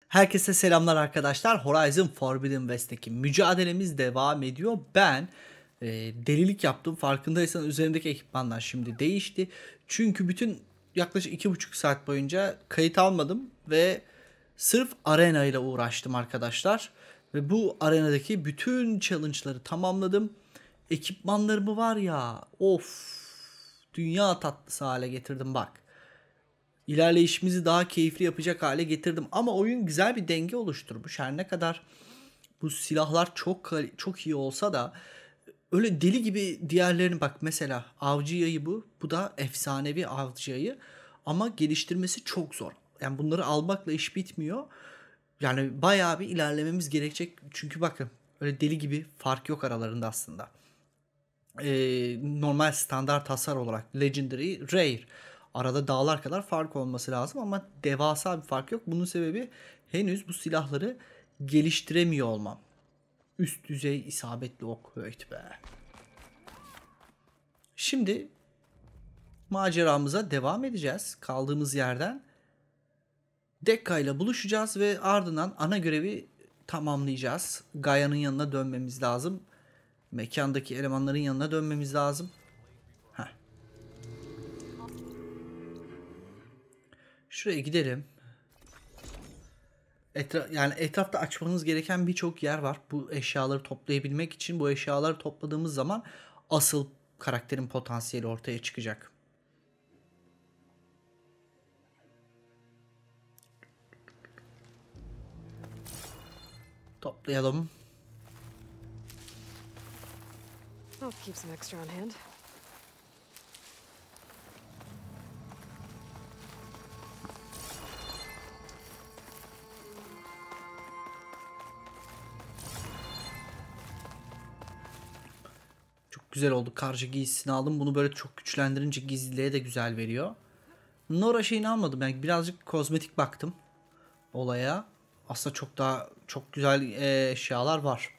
Herkese selamlar arkadaşlar. Horizon Forbidden West'teki mücadelemiz devam ediyor. Ben delilik yaptım. Farkındaysan üzerimdeki ekipmanlar şimdi değişti. Çünkü bütün yaklaşık 2,5 saat boyunca kayıt almadım ve sırf arena ile uğraştım arkadaşlar. Ve bu arenadaki bütün challenge'ları tamamladım. Ekipmanlarımı var ya, of, dünya tatlısı hale getirdim bak. İlerleyişimizi daha keyifli yapacak hale getirdim. Ama oyun güzel bir denge oluşturmuş. Her ne kadar bu silahlar çok iyi olsa da öyle deli gibi diğerlerini, bak mesela avcı yayı bu. Bu da efsanevi avcı yayı. Ama geliştirmesi çok zor. Yani bunları almakla iş bitmiyor. Yani bayağı bir ilerlememiz gerekecek. Çünkü bakın, öyle deli gibi fark yok aralarında aslında. Normal standart hasar olarak Legendary, Rare. Arada dağlar kadar fark olması lazım ama devasa bir fark yok. Bunun sebebi henüz bu silahları geliştiremiyor olmam. Üst düzey isabetli ok. Evet be. Şimdi maceramıza devam edeceğiz. Kaldığımız yerden Dekka ile buluşacağız ve ardından ana görevi tamamlayacağız. Gaia'nın yanına dönmemiz lazım. Mekandaki elemanların yanına dönmemiz lazım. Heh. Şuraya gidelim. Yani etrafta açmamız gereken birçok yer var. Bu eşyaları toplayabilmek için, bu eşyaları topladığımız zaman asıl karakterin potansiyeli ortaya çıkacak. Toplayalım. I'll keep some extra on hand. Çok güzel oldu. Karşı giysisini aldım. Bunu böyle çok güçlendirince gizliliğe de güzel veriyor. Nora şeyini almadım. Yani birazcık kozmetik baktım olaya. Aslında çok güzel eşyalar var.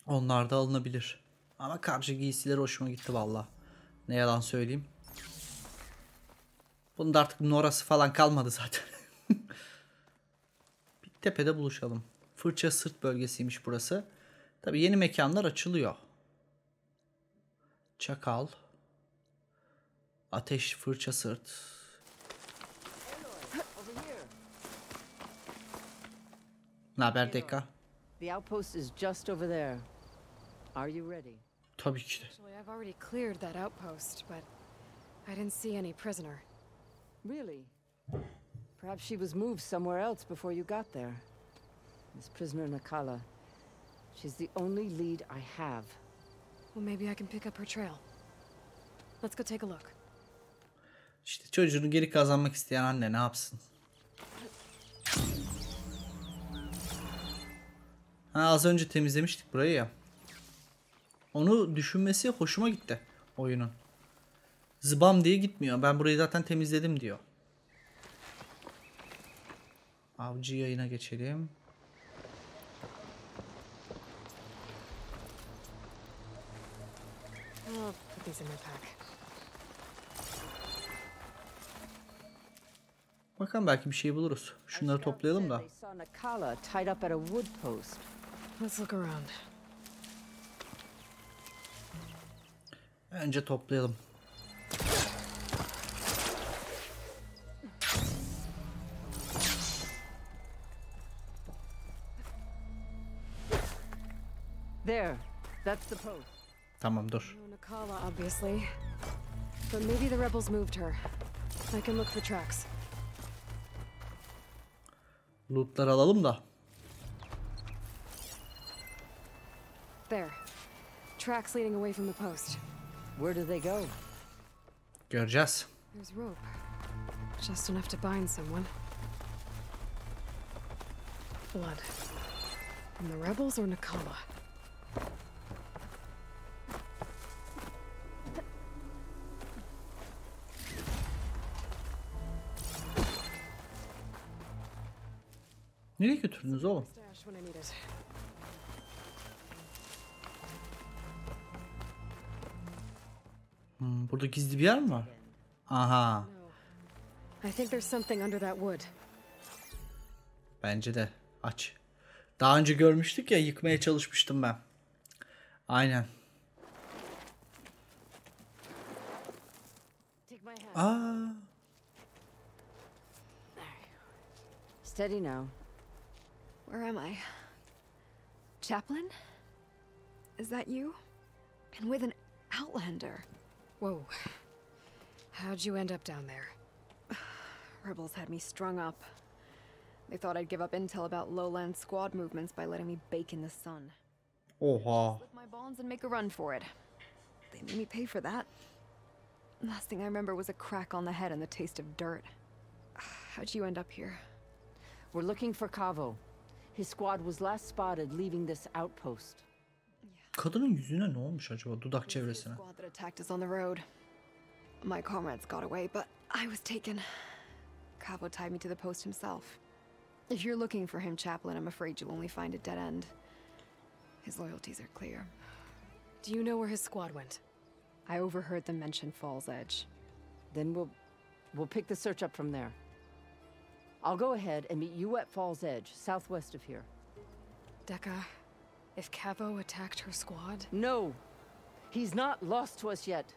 Onlar da alınabilir. Ama karşı giysileri hoşuma gitti valla. Ne yalan söyleyeyim. Bunda artık Nora'sı falan kalmadı zaten. Bir tepede buluşalım. Fırça sırt bölgesiymiş burası. Tabi yeni mekanlar açılıyor. Çakal. Ateş, fırça sırt. Ne haber Deka? The outpost is just over there. Are you ready? Tabii ki de. Actually, I've already cleared that outpost, but I didn't see any prisoner. Really? Perhaps she was moved somewhere else before you got there. This prisoner Nakala. She's the only lead I have. Well, maybe I can pick up her trail. Let's go take a look. İşte çocuğunu geri kazanmak isteyen anne ne yapsın? Az önce temizlemiştik burayı ya. Onu düşünmesi hoşuma gitti oyunun. Zıbam diye gitmiyor. Ben burayı zaten temizledim diyor. Avcı yayına geçelim. I'll put these in my pack. Bakalım belki bir şey buluruz. Şunları toplayalım da. They saw Nakala tied up at a wood post. Let's look around. Önce toplayalım. There. That's the post. Tamam dur. No Nakala, obviously. But maybe the rebels moved her. I can look for tracks. Lootları alalım da. There. Tracks leading away from the post. Where do they go? Göreceğiz. There's rope. Just enough to bind someone. Blood. From the rebels or Nakala? Nereye götürdünüz oğlum? Stash when I need it. Burada gizli bir yer mi var? Aha. No. I think there's something under that wood. Bence de aç. Daha önce görmüştük ya, yıkmaya çalışmıştım ben. Aynen. Aa. Steady now. Where am I? Chaplain? Is that you? And with an outlander. Whoa. How'd you end up down there? Rebels had me strung up. They thought I'd give up intel about lowland squad movements by letting me bake in the sun. Oha. Slip my bonds and make a run for it. They made me pay for that. Last thing I remember was a crack on the head and the taste of dirt. How'd you end up here? We're looking for Cavo. His squad was last spotted leaving this outpost. Kadının yüzüne ne olmuş acaba, dudak çevresine? The squad that attacked us on the road. My comrades got away, but I was taken. Cavo tied me to the post himself. If you're looking for him, Chaplain, I'm afraid you'll only find a dead end. His loyalties are clear. Do you know where his squad went? I overheard them mention Fall's Edge. Then we'll pick the search up from there. I'll go ahead and meet you at Fall's Edge, southwest of here. Dekka, if Cavo attacked her squad... No! He's not lost to us yet.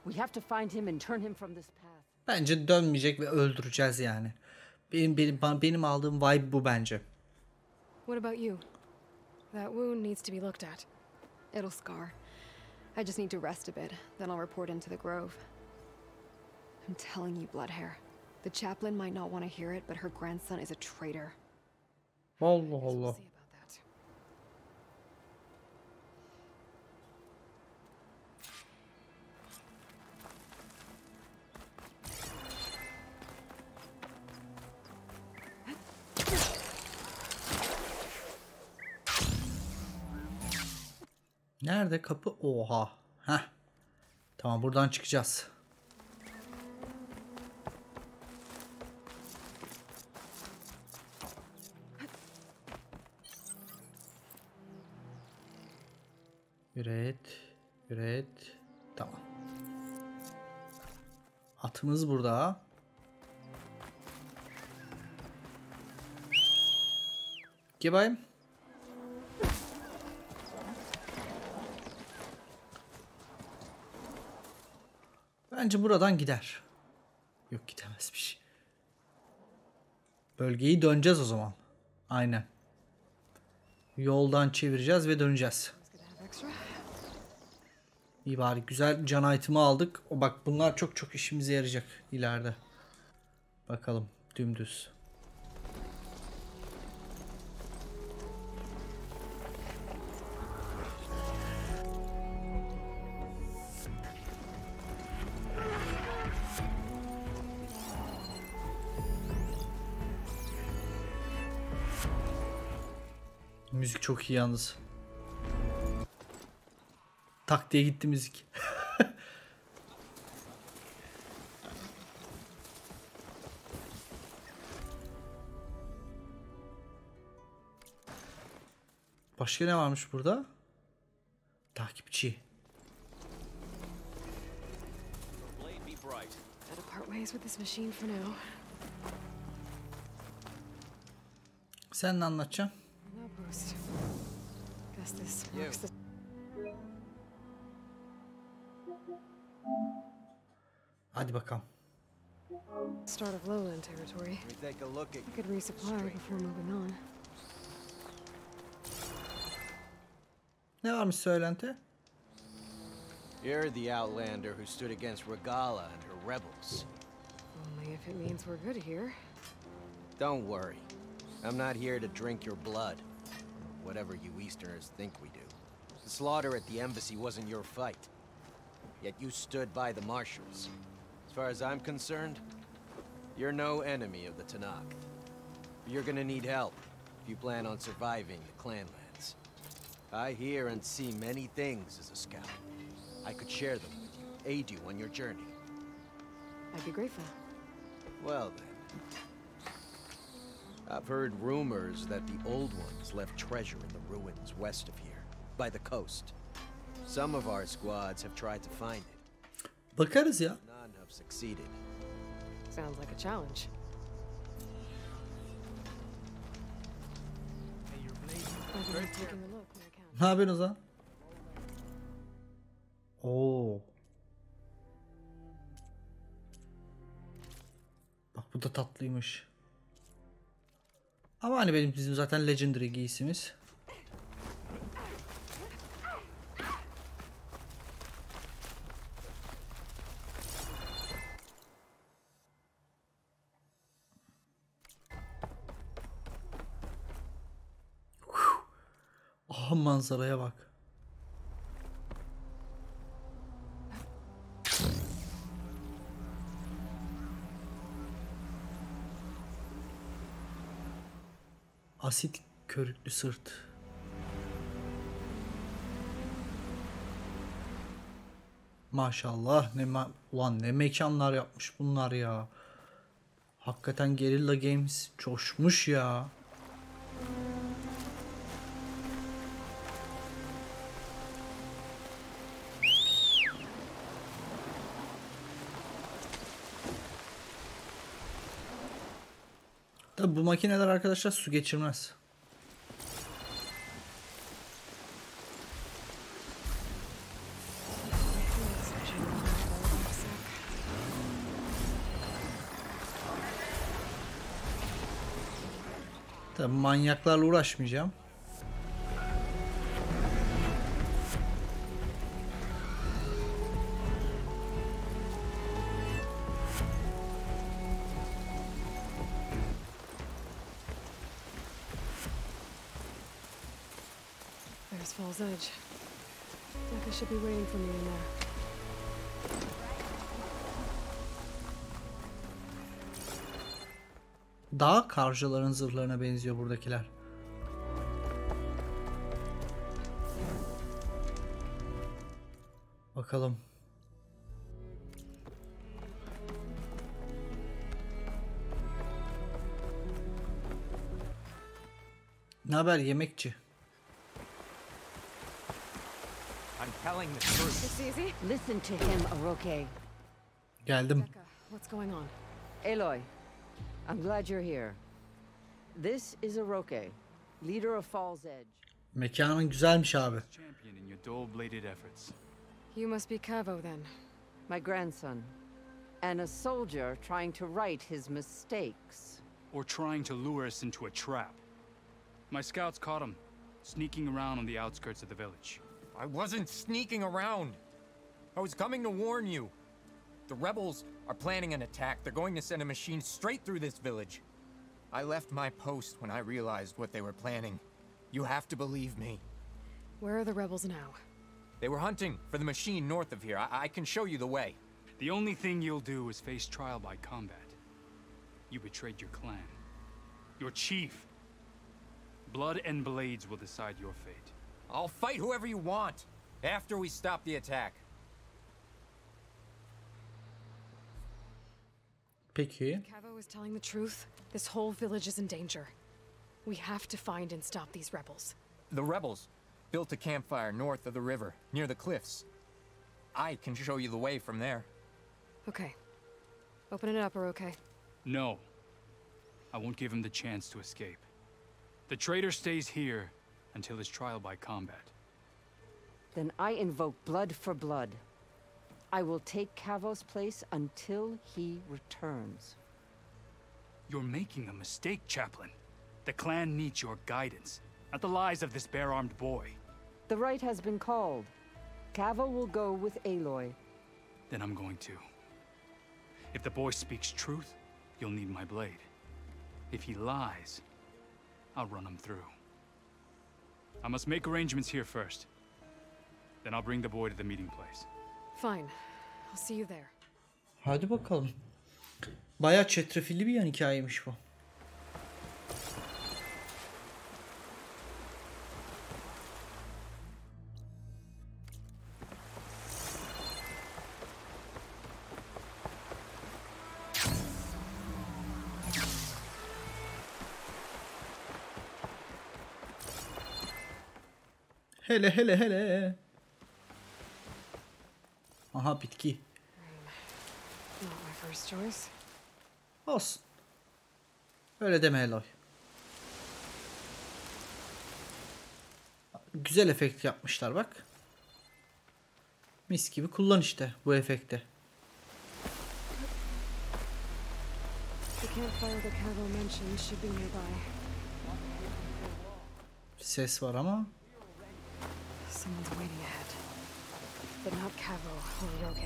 We have to find him and turn him from this path. Bence dönmeyecek ve öldüreceğiz yani. Benim aldığım vibe bu bence. What about you? That wound needs to be looked at. It'll scar. I just need to rest a bit, then I'll report into the Grove. I'm telling you, Bloodhair. The chaplain might not want to hear it, but her grandson is a traitor. Allah Allah. We'll see about that. Nerede kapı? Oha. Heh. Tamam, buradan çıkacağız. Üret. Tamam. Atımız burada. Gel bakayım. Bence buradan gider. Yok, gidemezmiş. Bölgeyi döneceğiz o zaman. Aynen. Yoldan çevireceğiz ve döneceğiz. İyi bari, güzel can item'ı aldık. O bak, bunlar çok işimize yarayacak ileride. Bakalım, dümdüz. Müzik çok iyi yalnız. Tak diye gitti müzik. Başka ne varmış burada? Takipçi. Gotta part ways with this machine for now. Sen ne anlatacaksın? No boost. Guess this marks the Hadi bakalım. start of lowland territory. I could resupply before moving on. Ne varmış söylenti? You're the outlander who stood against Regala and her rebels. Only if it means we're good here. Don't worry. I'm not here to drink your blood. Whatever you Easterners think we do. The slaughter at the embassy wasn't your fight. Yet you stood by the marshals. As far as I'm concerned, you're no enemy of the Tanakh. You're gonna need help if you plan on surviving the clanlands. I hear and see many things as a scout. I could share them with you, aid you on your journey. I'd be grateful. Well then. I've heard rumors that the Old Ones left treasure in the ruins west of here, by the coast. Some of our squads have tried to find it. Bakarız ya. None have succeeded. Sounds like a challenge. taking a look when I can. Ne yapıyorsunuz lan? Oo. Bak bu da tatlıymış. Ama hani bizim zaten Legendary giysimiz. Aha manzaraya bak. Asit körüklü sırt. Maşallah ulan ne mekanlar yapmış bunlar ya. Hakikaten Guerilla Games coşmuş ya. Tabi bu makineler arkadaşlar su geçirmez. Tabi manyaklarla uğraşmayacağım. There's Fall's Edge. Like I should be waiting for me in there. Dağ karcaların zırhlarına benziyor buradakiler. Bakalım. Ne haber yemekçi? I'm telling the truth. It's easy. Listen to him, Aroke. Geldim. Becca, what's going on? Aloy, I'm glad you're here. This is Aroke, leader of Fall's Edge. Mekanın güzelmiş abi. Champion in your dull-bladed efforts. You must be Cavo then. My grandson. And a soldier trying to right his mistakes. Or trying to lure us into a trap. My scouts caught him, sneaking around on the outskirts of the village. I wasn't sneaking around. I was coming to warn you. The rebels are planning an attack. They're going to send a machine straight through this village. I left my post when I realized what they were planning. You have to believe me. Where are the rebels now? They were hunting for the machine north of here. I can show you the way. The only thing you'll do is face trial by combat. You betrayed your clan. Your chief. Blood and blades will decide your fate. I'll fight whoever you want after we stop the attack. Peki. Cavo is telling the truth. This whole village is in danger. We have to find and stop these rebels. The rebels built a campfire north of the river, near the cliffs. I can show you the way from there. Okay. Open it up, or okay? No. I won't give him the chance to escape. The traitor stays here until his trial by combat. Then I invoke blood for blood. I will take Cavo's place until he returns. You're making a mistake, Chaplain. The clan needs your guidance, not the lies of this bare-armed boy. The right has been called. Cavo will go with Aloy. Then I'm going to. If the boy speaks truth, you'll need my blade. If he lies, I'll run him through. I must make arrangements here first. Then I'll bring the boy to the meeting place. Fine. I'll see you there. Hadi bakalım. Bayağı çetrefilli bir yan hikayeymiş bu. Hele hele hele. Aha bitki. Not my first choice. Olsun. Öyle deme Eloy. Güzel efekt yapmışlar bak. Mis gibi kullan işte bu efekti. Ses var ama. Someone's waiting ahead. But not Cavo or Roque.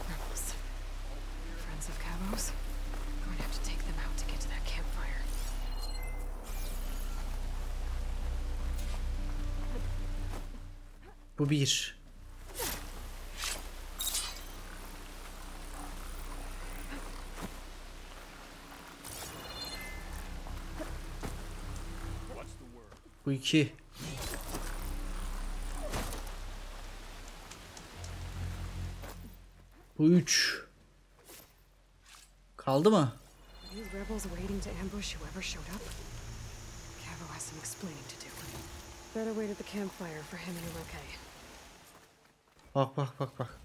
Rebels. Friends of Cavo's. Going to have to take them out to get to that campfire. Bu bir. Bu iki. Bu üç. Kaldı mı? These rebels waiting to ambush whoever showed up? Cavo has some explaining to do. Better wait at the campfire for him and Roque. Bak bak bak bak.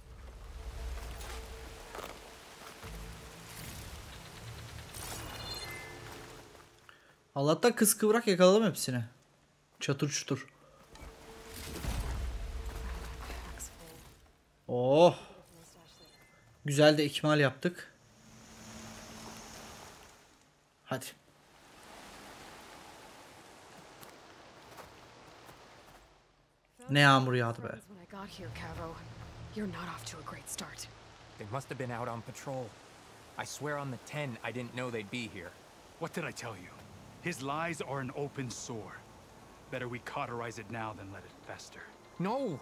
Allah'tan kız kıvrak yakaladım hepsini. Çatır çutur. Oh. Güzel de ikmal yaptık. Hadi. Ne yağmur yağdı be. When I got here, Cavo, you're not off to a great start. They must have been out on patrol. I swear on the 10, I didn't know they'd be here. What did I tell you? His lies are an open sore. Better we cauterize it now than let it fester. No!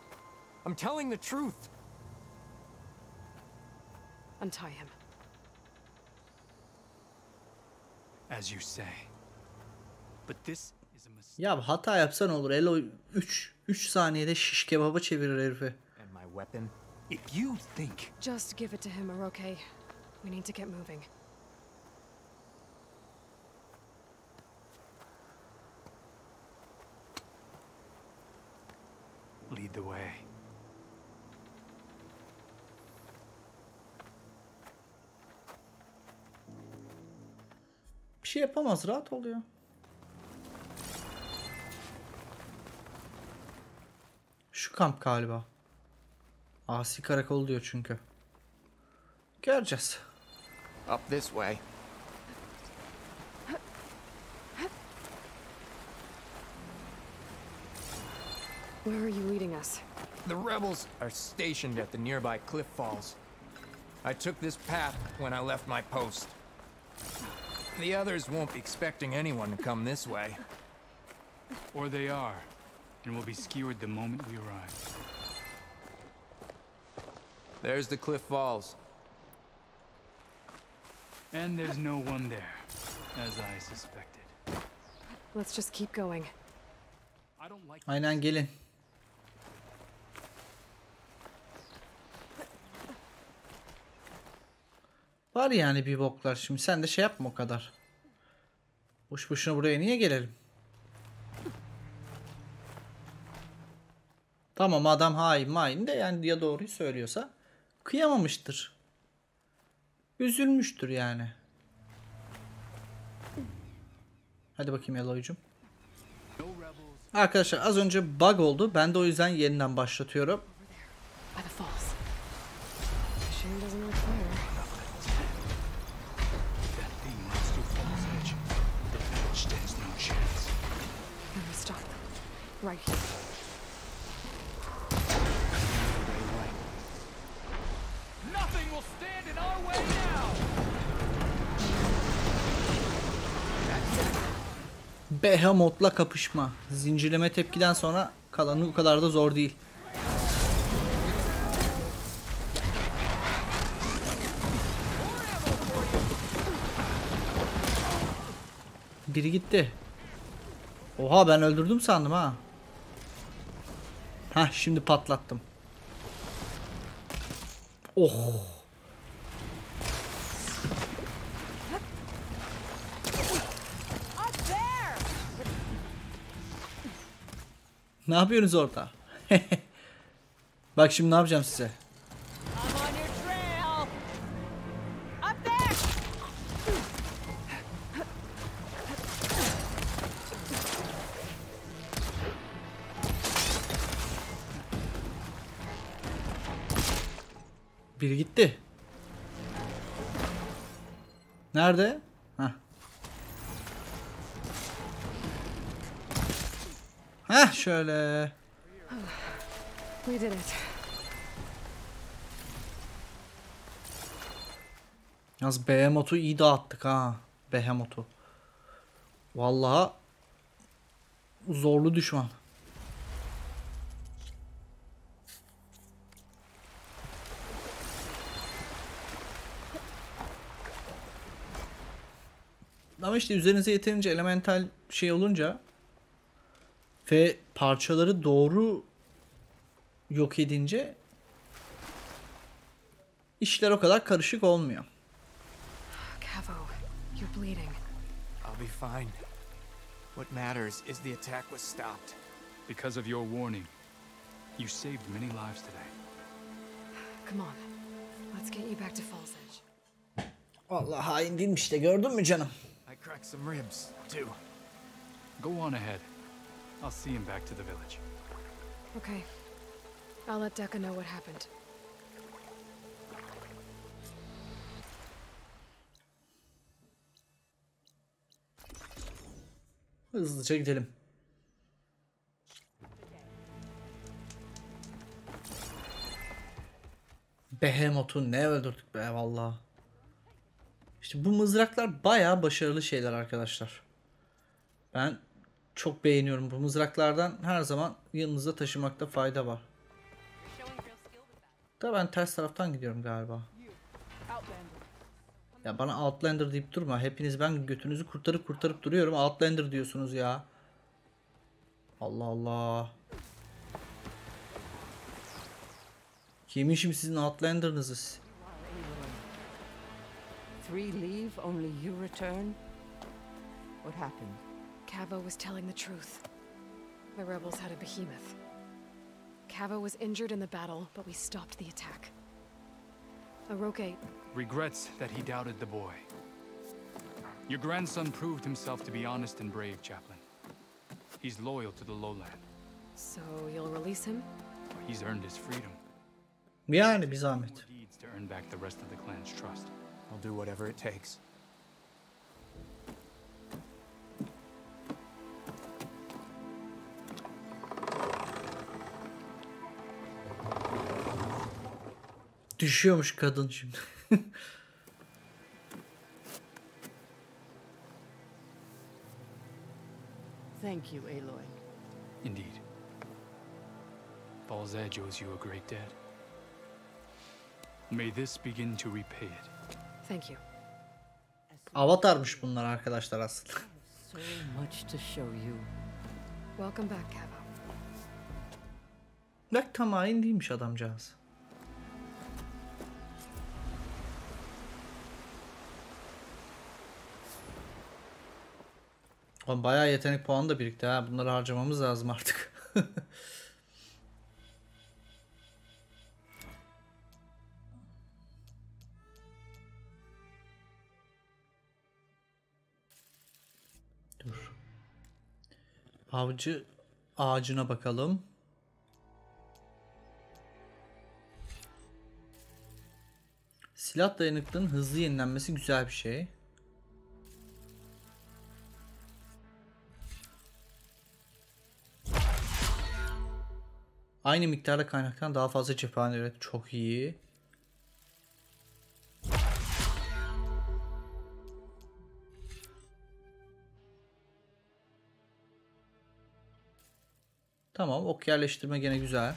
I'm telling the truth! Untie him. As you say. But this is a mistake. Ya hata yapsan olur. Elo 3 saniyede şiş kebaba çevirir herifi. And my weapon? If you think Just give it to him, Roque. We need to get moving. lead the way. Bir şey yapamaz, rahat oluyor. Şu kamp galiba. Asi karakol diyor çünkü. Göreceğiz. Up this way. Where are you leading us? The rebels are stationed at the nearby cliff falls. I took this path when I left my post. The others won't be expecting anyone to come this way. Or they are, and will be skewered the moment we arrive. There's the cliff falls. And there's no one there, as I suspected. Let's just keep going. I don't like Aynen, gelin. Var yani bir boklar. Şimdi sen de şey yapma o kadar. Boş boşuna buraya niye gelelim? Tamam, adam hain de yani ya doğruyu söylüyorsa kıyamamıştır. Üzülmüştür yani. Hadi bakayım Eloy'cum. Arkadaşlar az önce bug oldu. Ben de o yüzden yeniden başlatıyorum. By the falls. Shame doesn't require. that thing runs through Fall's Edge. The village stands no chance. Then we stop them. Right here. Nothing will stand in our way now. Behemoth'la kapışma. Zincirleme tepkiden sonra kalanı bu kadar da zor değil. Biri gitti. Oha, ben öldürdüm sandım ha. Hah, şimdi patlattım. Oh. Ne yapıyorsunuz orada? Bak şimdi ne yapacağım size. Biri gitti. Nerede? Heh. Heh şöyle. We did it. Yalnız Behemoth'u iyi dağıttık ha. Behemoth'u. Vallahi zorlu düşman. Ama işte üzerinize yeterince elemental şey olunca ve parçaları doğru yok edince işler o kadar karışık olmuyor. Cavo, you're bleeding. I'll be fine. What matters is the attack was stopped. Because of your warning, you saved many lives today. Come on. Let's get you back to Falls Edge. Vallahi hain değilmiş de, gördün mü canım? I cracked some ribs, too. Go on ahead. I'll see him back to the village. Okay. I'll let Decca know what happened. Hızlıca gidelim. Behemoth'u ne öldürdük be vallahi. İşte bu mızraklar bayağı başarılı şeyler arkadaşlar. Ben çok beğeniyorum bu mızraklardan, her zaman yanınızda taşımakta fayda var. Da ben ters taraftan gidiyorum galiba. Ya bana Outlander deyip durma. Hepiniz ben götünüzü kurtarıp duruyorum. Outlander diyorsunuz ya. Allah Allah. Yemişim sizin Outlander'ınızı. Three leave, only you return? What happened? Cavo was telling the truth. The rebels had a behemoth. Cavo was injured in the battle, but we stopped the attack. Aroke Regrets that he doubted the boy. Your grandson proved himself to be honest and brave, Chaplain. He's loyal to the lowland. So you'll release him? He's earned his freedom. Yani bir zahmet. More deeds to earn back the rest of the clan's trust. I'll do whatever it takes. Düşüyormuş kadın şimdi. Thank you, Aloy. Indeed. Falls Edge owes you a great debt. May this begin to repay it. Thank you. Avatarmış bunlar arkadaşlar aslında. So much to show you. Welcome back, Cavo. Bak tam hain değilmiş adamcağız. Oğlum bayağı yetenek puanı da birikti ha. Bunları harcamamız lazım artık. Dur. Avcı ağacına bakalım. Silah dayanıklılığının hızlı yenilenmesi güzel bir şey. Aynı miktarda kaynaktan daha fazla cephane üret. Çok iyi. Tamam, ok yerleştirme gene güzel.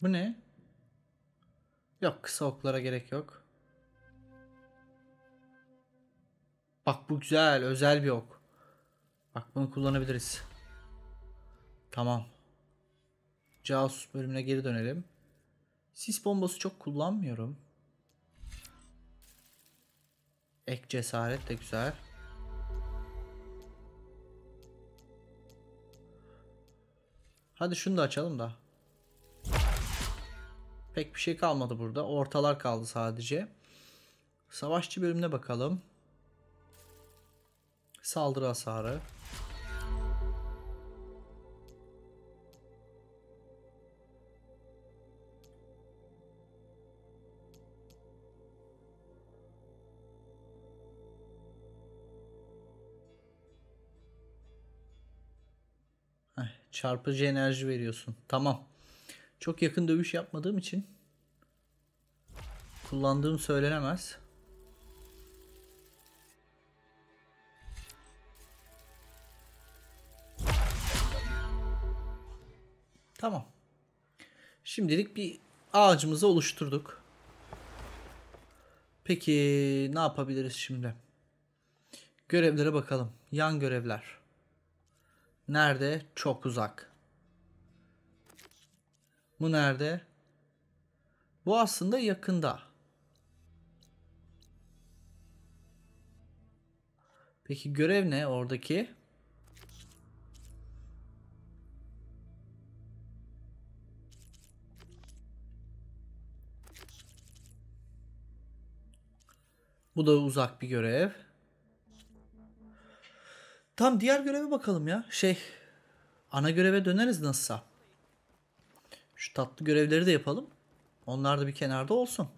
Bu ne? Yok, kısa oklara gerek yok. Bak bu güzel, özel bir ok. Bak bunu kullanabiliriz. Tamam. Casus bölümüne geri dönelim. Sis bombası çok kullanmıyorum. Ek cesaret de güzel. Hadi şunu da açalım da. Pek bir şey kalmadı burada. Ortalar kaldı sadece. Savaşçı bölümüne bakalım. Saldırı hasarı. Çarpıcı enerji veriyorsun. Tamam. Çok yakın dövüş yapmadığım için kullandığım söylenemez. Tamam. Şimdilik bir ağacımızı oluşturduk. Peki ne yapabiliriz şimdi? Görevlere bakalım. Yan görevler. Nerede? Çok uzak. Bu nerede? Bu aslında yakında. Peki görev ne oradaki? Bu da uzak bir görev. Tam diğer göreve bakalım ya. Ana göreve döneriz nasılsa. Şu tatlı görevleri de yapalım. Onlar da bir kenarda olsun.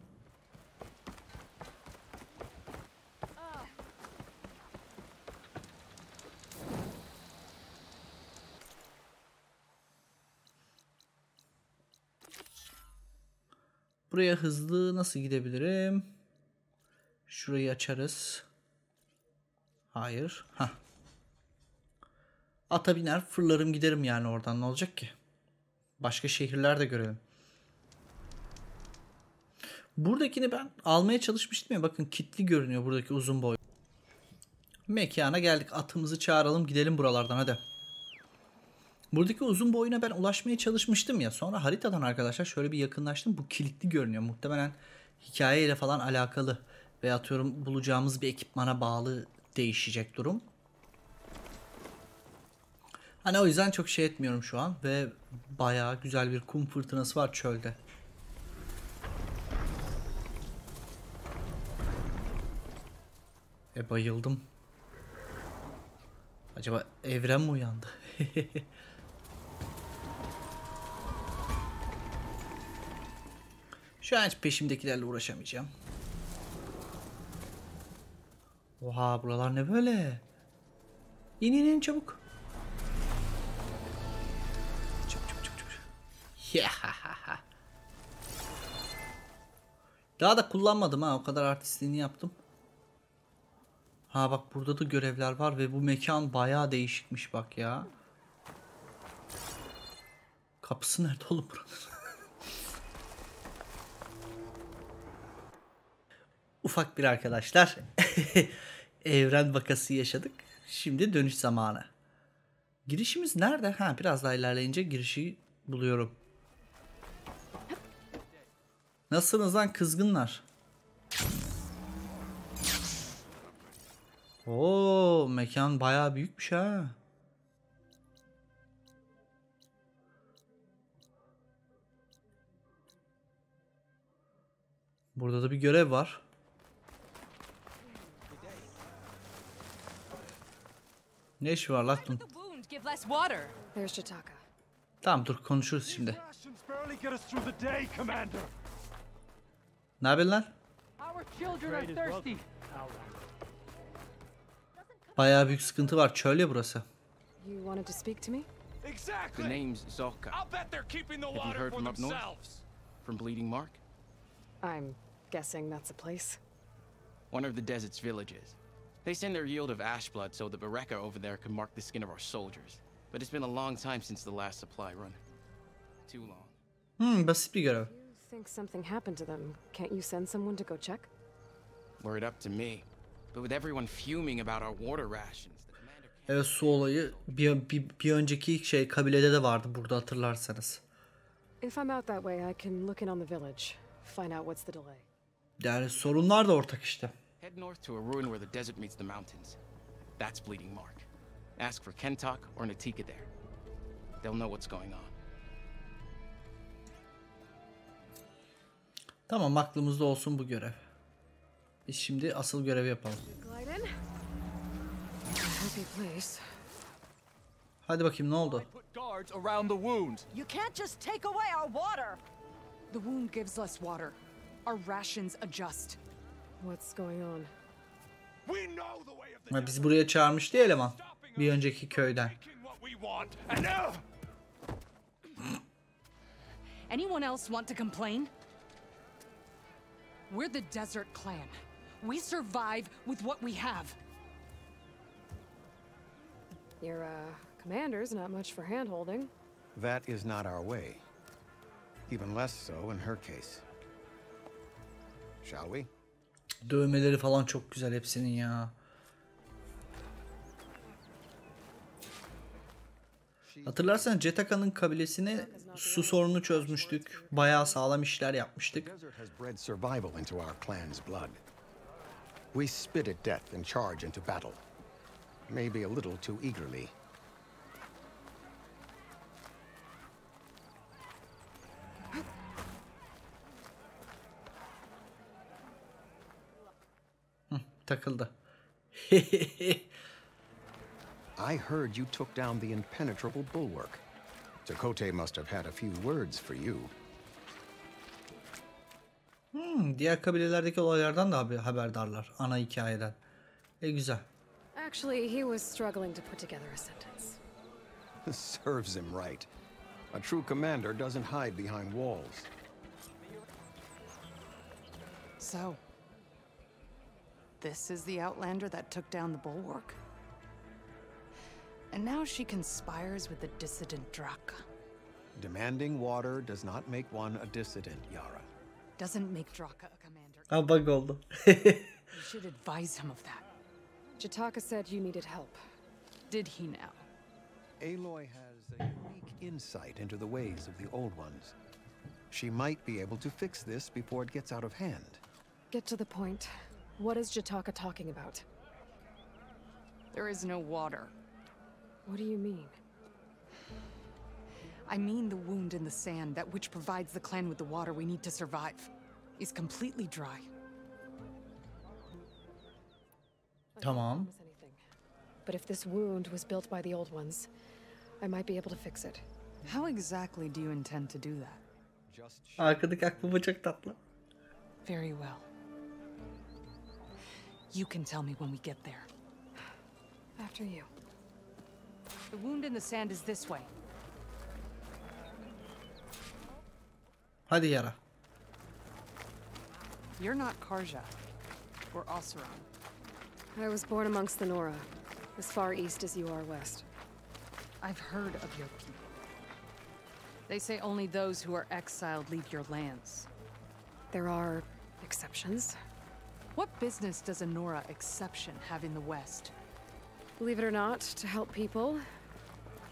Buraya hızlı nasıl gidebilirim? Şurayı açarız. Hayır. Hah. Ata biner fırlarım giderim yani oradan, ne olacak ki? Başka şehirler de görelim. Buradakini ben almaya çalışmıştım ya, bakın kilitli görünüyor buradaki uzun boy. Mekana geldik, atımızı çağıralım gidelim buralardan hadi. Buradaki uzun boyuna ben ulaşmaya çalışmıştım ya, sonra haritadan arkadaşlar şöyle bir yakınlaştım, bu kilitli görünüyor. Muhtemelen hikayeyle falan alakalı ve atıyorum bulacağımız bir ekipmana bağlı değişecek durum. Hani o yüzden çok şey etmiyorum şu an ve bayağı güzel bir kum fırtınası var çölde. Bayıldım. Acaba evren mi uyandı? Şu an hiç peşimdekilerle uğraşamayacağım. Oha, buralar ne böyle? İn çabuk. Daha da kullanmadım ha, o kadar artistliğini yaptım. Ha bak, burada da görevler var ve bu mekan bayağı değişikmiş bak ya. Kapısı nerede oğlum buranın? Ufak bir arkadaşlar evren vakası yaşadık. Şimdi dönüş zamanı. Girişimiz nerede? Ha, biraz daha ilerleyince girişi buluyorum. Nasılsınız lan kızgınlar? Oo, mekan bayağı büyükmüş ha. Burada da bir görev var. Ne işi var lan? There's Chitaka. Tamam dur, konuşuruz şimdi. Ne haber lan? Bayağı büyük sıkıntı var. Çöl ya burası. You wanted to speak to me? The name's Zolka. Have you heard from up north? From Bleeding Mark? I'm guessing that's a place. One of the desert's villages. They send their yield of ash blood so the Bereka over there can mark the skin of our soldiers. But it's been a long time since the last supply run. Too long. Basit bir görev. You think something happened to them? Can't you send someone to go check? Were it up to me. But with everyone fuming about our water rations, the commander can't... Evet, su olayı bir önceki kabilede de vardı burada, hatırlarsanız. If I'm out that way, I can look in on the village, find out what's the delay. Yani sorunlar da ortak işte. Head north to a ruin where the desert meets the mountains. That's Bleeding Mark. Ask for Kentok or Natika there. They'll know what's going on. Tamam, aklımızda olsun bu görev. Biz şimdi asıl görevi yapalım. Glide in. Happy place. Hadi bakayım, ne oldu? You can't just take away our water. The wound gives us water. Our rations adjust. What's going on? Ha, biz buraya çağırmıştı ya eleman. Bir önceki köyden. Anyone else want to complain? We're the Desert Clan. We survive with what we have. Your commander's not much for hand-holding. That is not our way. Even less so in her case. Shall we? Dövmeleri falan çok güzel hepsinin ya. Hatırlarsan Cetaka'nın kabilesine su sorunu çözmüştük. Bayağı sağlam işler yapmıştık. Desert has bred survival into our clan's blood. We spit at death and charge into battle. Maybe a little too eagerly. Takıldı. I heard you took down the impenetrable bulwark. Takote must have had a few words for you. Diğer kabilelerdeki olaylardan da haberdarlar. Ana hikayeden. Güzel. Actually, he was struggling to put together a sentence. Serves him right. A true commander doesn't hide behind walls. So, this is the Outlander that took down the bulwark? And now she conspires with the dissident Draka. Demanding water does not make one a dissident, Yara. Doesn't make Draka a commander. Ha, bug oldu. You should advise him of that. Jataka said you needed help. Did he now? Aloy has a unique insight into the ways of the Old Ones. She might be able to fix this before it gets out of hand. Get to the point. What is Jataka talking about? There is no water. What do you mean? I mean the wound in the sand, that which provides the clan with the water we need to survive, is completely dry. Tamam. Promise anything. But if this wound was built by the Old Ones, I might be able to fix it. How exactly do you intend to do that? Arkadaki aklıma çok tatlı. Very well. You can tell me when we get there. After you. The wound in the sand is this way. Hadi Yara. You're not Karja. We're Oseram. I was born amongst the Nora, as far east as you are west. I've heard of your people. They say only those who are exiled leave your lands. There are exceptions. What business does a Nora exception have in the West? Believe it or not, to help people,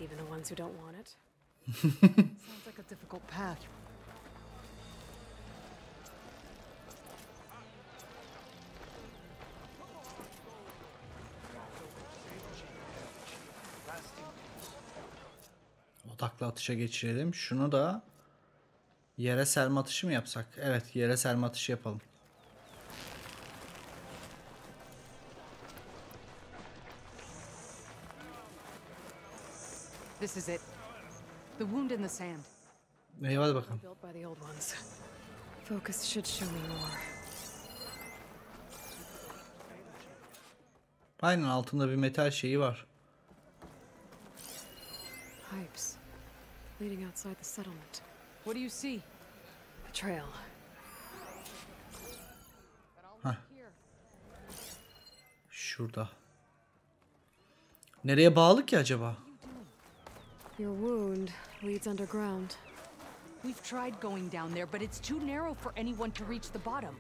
even the ones who don't want it. Sounds like a difficult path. Odaklı atışa geçirelim. Şunu da yere serme atışı mı yapsak? Evet, yere serme atışı yapalım. This is it. The wound in the sand. Hadi bakalım. Built by the Old Ones. Focus should show me more. Aynen, altında bir metal şeyi var. Pipes leading outside the settlement. What do you see? A trail. Şurada. Nereye bağlı ki acaba? Your wound leads underground. We've tried going down there, but it's too narrow for anyone to reach the bottom.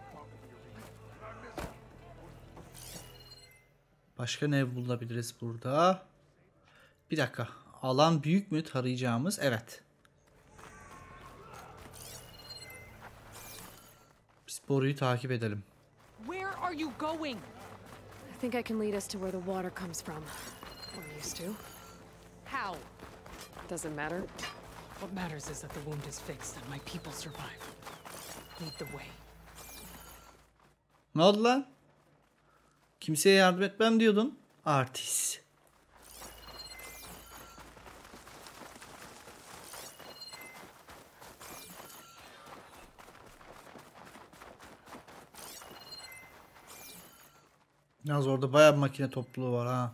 Başka ne bulabiliriz burada? Bir dakika. Alan büyük mü tarayacağımız? Evet. Biz boruyu takip edelim. Where are you going? I think I can lead us to where the water comes from. Or used to. How? Doesn't matter. What matters is that the wound is fixed and my people survive. Lead the way. Ne oldu lan? Kimseye yardım etmem diyordun. Artist. Yalnız orada bayağı bir makine topluluğu var ha.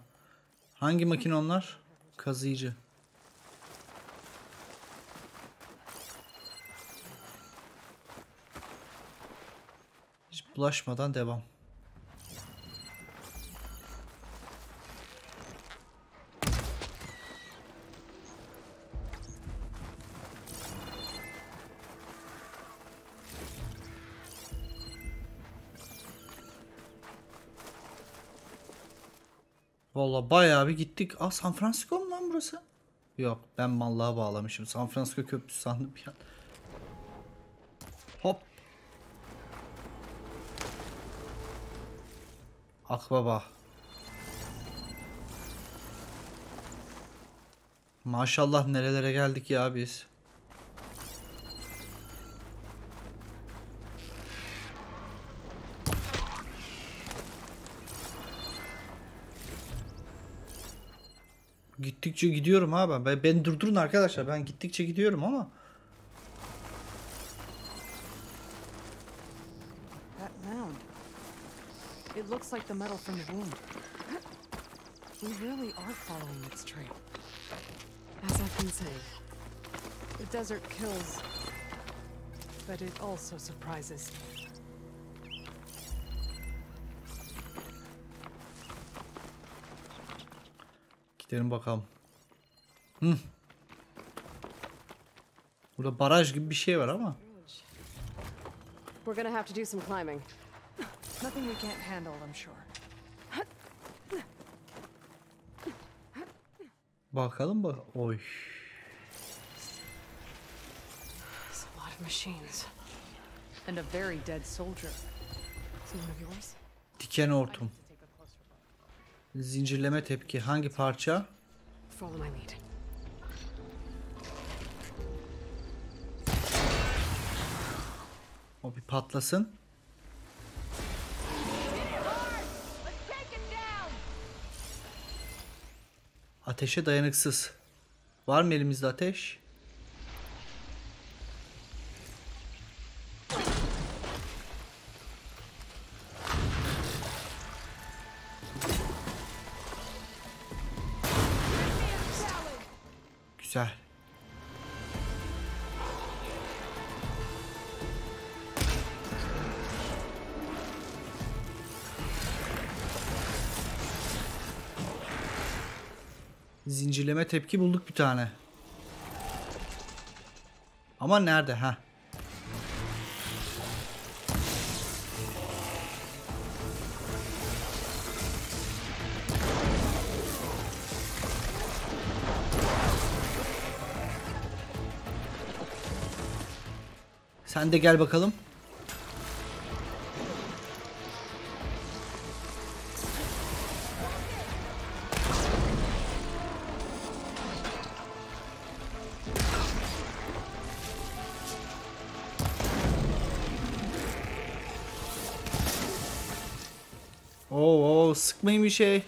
Hangi makine onlar? Kazıyıcı. Hiç bulaşmadan devam. Vallahi bayağı bir gittik. Aa, San Francisco mu lan burası? Yok, ben mallığa bağlamışım. San Francisco köprüsü sandım bir an. Hop. Akbaba. Maşallah nerelere geldik ya biz. Gittikçe gidiyorum ha ben. Beni durdurun arkadaşlar. Ben gittikçe gidiyorum ama. That mound. It looks like the metal from the wound. We really are following its trail. As I've been saying, the desert kills, but it also surprises. Gidelim bakalım. Burada baraj gibi bir şey var ama. We're gonna have to do some climbing. Nothing we can't handle, I'm sure. Bakalım bak. Oy. It's a lot of machines. And a very dead soldier. Is he one of yours? Diken hortum. Zincirleme tepki. Hangi parça? Follow my lead. O bir patlasın. Ateşe dayanıksız. Var mı elimizde ateş? Güzel. Zincirleme tepki bulduk bir tane. Ama nerede ha? Sen de gel bakalım. Oo, sıkmayın bir şey.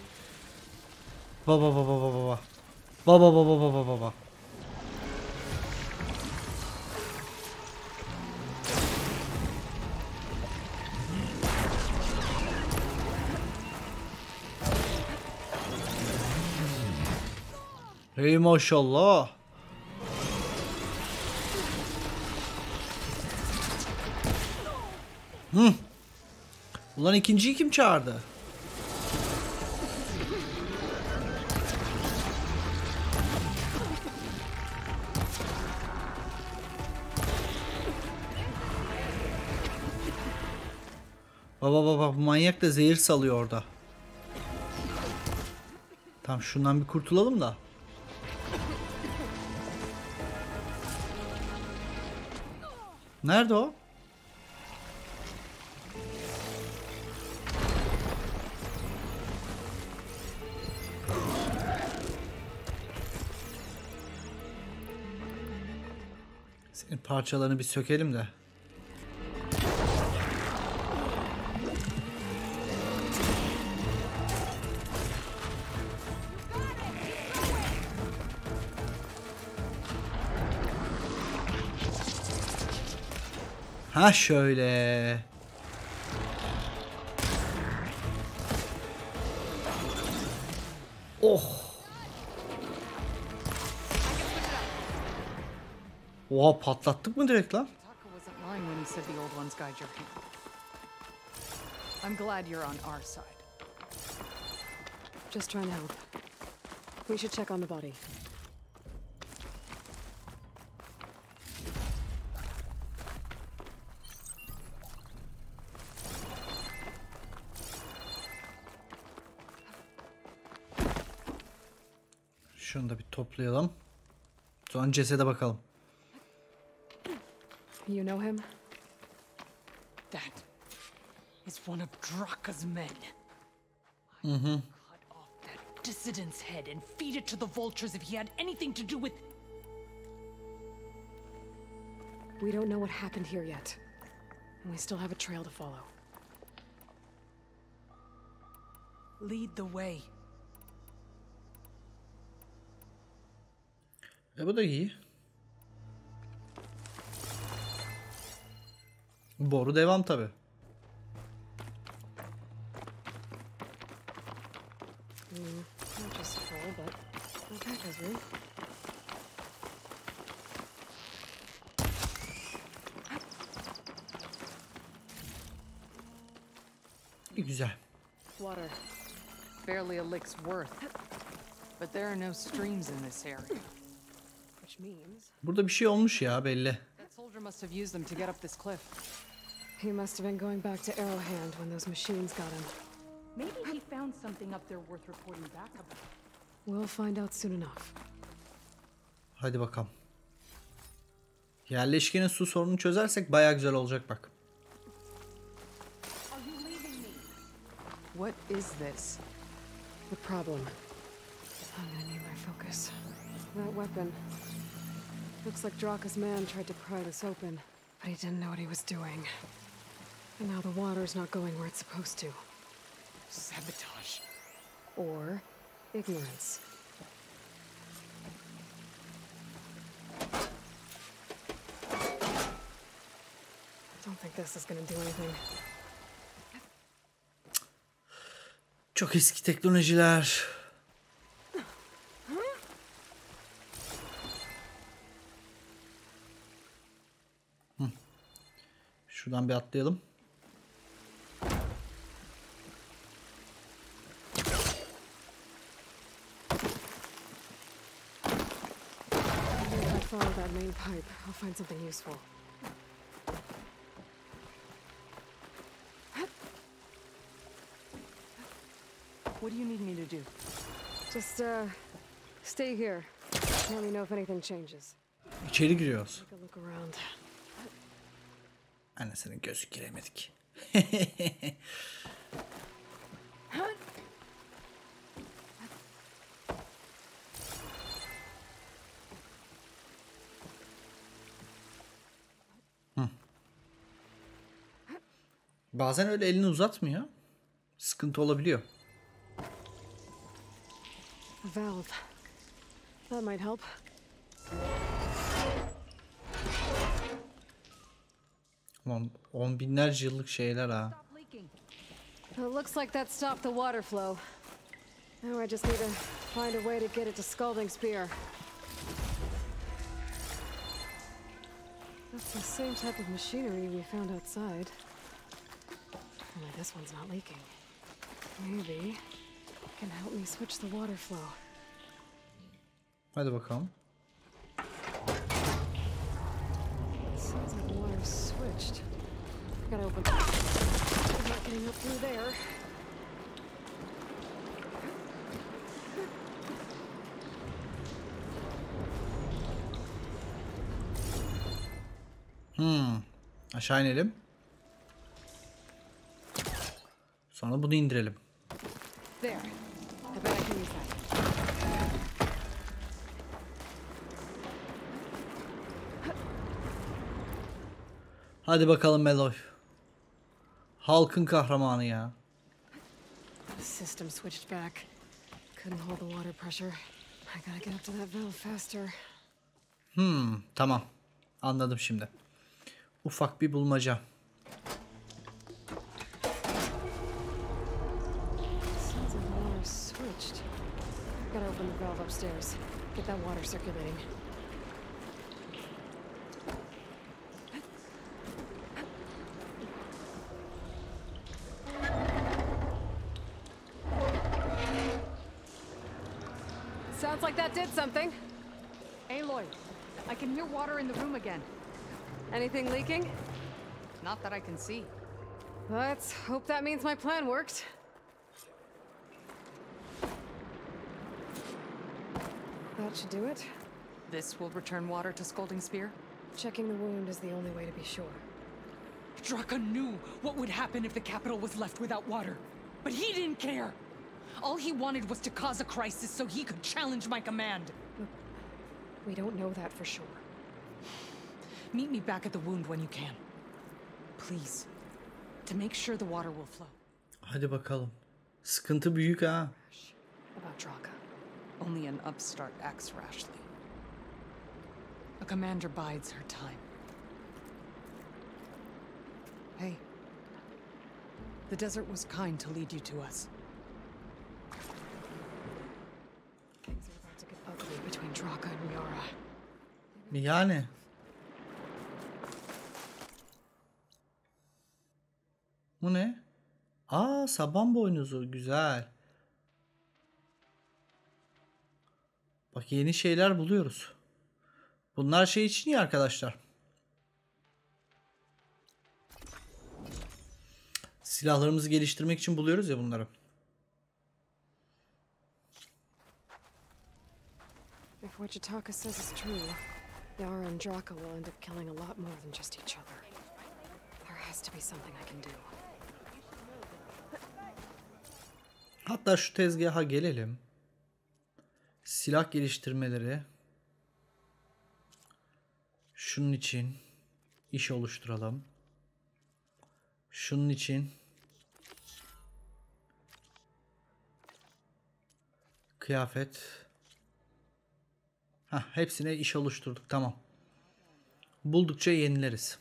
Baba baba baba baba. Baba baba baba baba. Hey maşallah. Ulan ikinciyi kim çağırdı? Baba baba, bu manyak da zehir salıyor orada. Tamam, şundan bir kurtulalım da. Nerede o? Senin parçalarını bir sökelim de. Ha şöyle. Oh. Oha, patlattık mı direkt lan? I'm glad you're on our side. Just trying to help. We should check on the body. Şunu da bir toplayalım. Sonra cesede bakalım. You know him? That is one of Draka's men. Mm-hmm. Cut off that dissident's head and feed it to the vultures if he had anything to do with... We don't know what happened here yet. And we still have a trail to follow. Lead the way. Bu da iyi. Boru devam tabi. Not just full, but okay, Desiree. Güzel. Water. Barely a lick's worth. But there are no streams in this area. Which means Burada bir şey olmuş ya belli. That soldier must have used them to get up this cliff. he must have been going back to Arrowhand when those machines got him. Maybe he found something up there worth reporting back about. We'll find out soon enough. Hadi bakalım. Yerleşkenin su sorununu çözersek baya güzel olacak bak. What is this? The problem. I'm gonna need my focus. That weapon. Looks like Draka's man tried to pry this open, but he didn't know what he was doing. And now the water's not going where it's supposed to. Sabotage. Or ignorance. I don't think this is gonna do anything. Çok eski teknolojiler. Şuradan bir atlayalım. If I follow that main pipe, I'll find something useful. What do you need me to do? Just, stay here. Let me know if anything changes. İçeri giriyoruz. Take a look around. Annesinin gözü giremedik. Bazen öyle elini uzatmıyor. Sıkıntı olabiliyor. A valve. That might help. Ulan 10 binlerce yıllık şeyler ha. It looks like that stopped the water flow. Now I just need to find a way to get it to Scalding Spear. That's the same type of machinery we found outside. Only this one's not leaking. Maybe it can help me switch the water flow. Hadi bakalım. Sounds like the water's switched. Gotta open. I'm not getting up through there. Aşağı inelim. Sonra bunu indirelim. There. I bet I can use that. Hadi bakalım Meloy. Halkın kahramanı ya. The system switched back. Couldn't hold the water pressure. I gotta get up to that valve faster. Tamam. Anladım şimdi. Ufak bir bulmaca. Sounds like the water switched. Gotta open the valve upstairs. Get that water circulating. Sounds like that did something. Aloy, I can hear water in the room again. Anything leaking? Not that I can see. Let's hope that means my plan worked. That should do it. This will return water to Scolding Spear? Checking the wound is the only way to be sure. Draka knew what would happen if the capital was left without water. But he didn't care. All he wanted was to cause a crisis so he could challenge my command. We don't know that for sure. Meet me back at the wound when you can. Please. To make sure the water will flow. Hadi bakalım. Sıkıntı büyük ha. About Draka. Only an upstart acts rashly. A commander bides her time. Hey. The desert was kind to lead you to us. Things are about to get ugly between Draka and Yara. Yani. Bu ne? Aa, saban boynuzu. Güzel. Bak, yeni şeyler buluyoruz. Bunlar şey için iyi arkadaşlar. Silahlarımızı geliştirmek için buluyoruz ya bunları. If what Chitaka says is true, Yara and Draka will end up killing a lot more than just each other. There has to be something I can do. Hatta şu tezgaha gelelim. Silah geliştirmeleri. Şunun için iş oluşturalım. Şunun için kıyafet. Hepsine iş oluşturduk. Tamam. Buldukça yenileriz.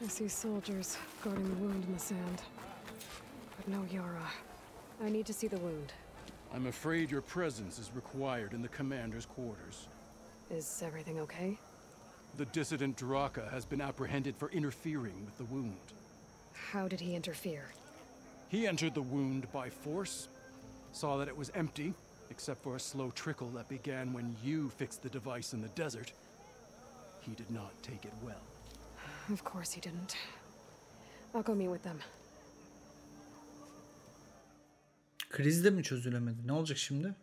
I see soldiers guarding the wound in the sand. But no Yara. I need to see the wound. I'm afraid your presence is required in the commander's quarters. Is everything okay? The dissident Draka has been apprehended for interfering with the wound. How did he interfere? He entered the wound by force, saw that it was empty, except for a slow trickle that began when you fixed the device in the desert. He did not take it well. Of course he didn't. I'll go meet with them. Kriz de mi çözülemedi? Ne olacak şimdi?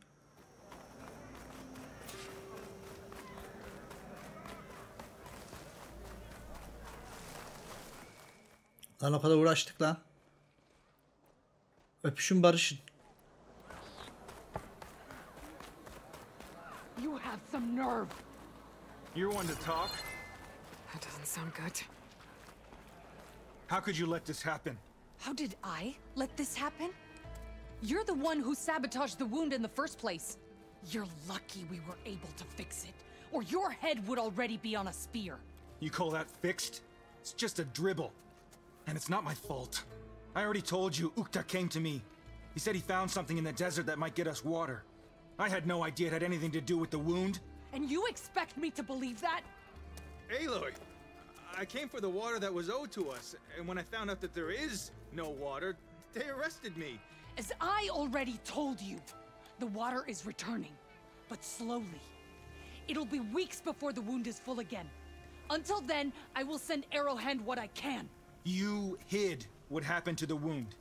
Lan o kadar uğraştık lan. Öpüşün barışın. You have some nerve. You're one to talk? That doesn't sound good. How could you let this happen? How did I let this happen? You're the one who sabotaged the wound in the first place. You're lucky we were able to fix it, or your head would already be on a spear. You call that fixed? It's just a dribble. And it's not my fault. I already told you, Ukta came to me. He said he found something in the desert that might get us water. I had no idea it had anything to do with the wound. And you expect me to believe that? Aloy, I came for the water that was owed to us, and when I found out that there is no water, they arrested me. As I already told you, the water is returning, but slowly. It'll be weeks before the wound is full again. Until then, I will send Arrowhand what I can. You hid what happened to the wound.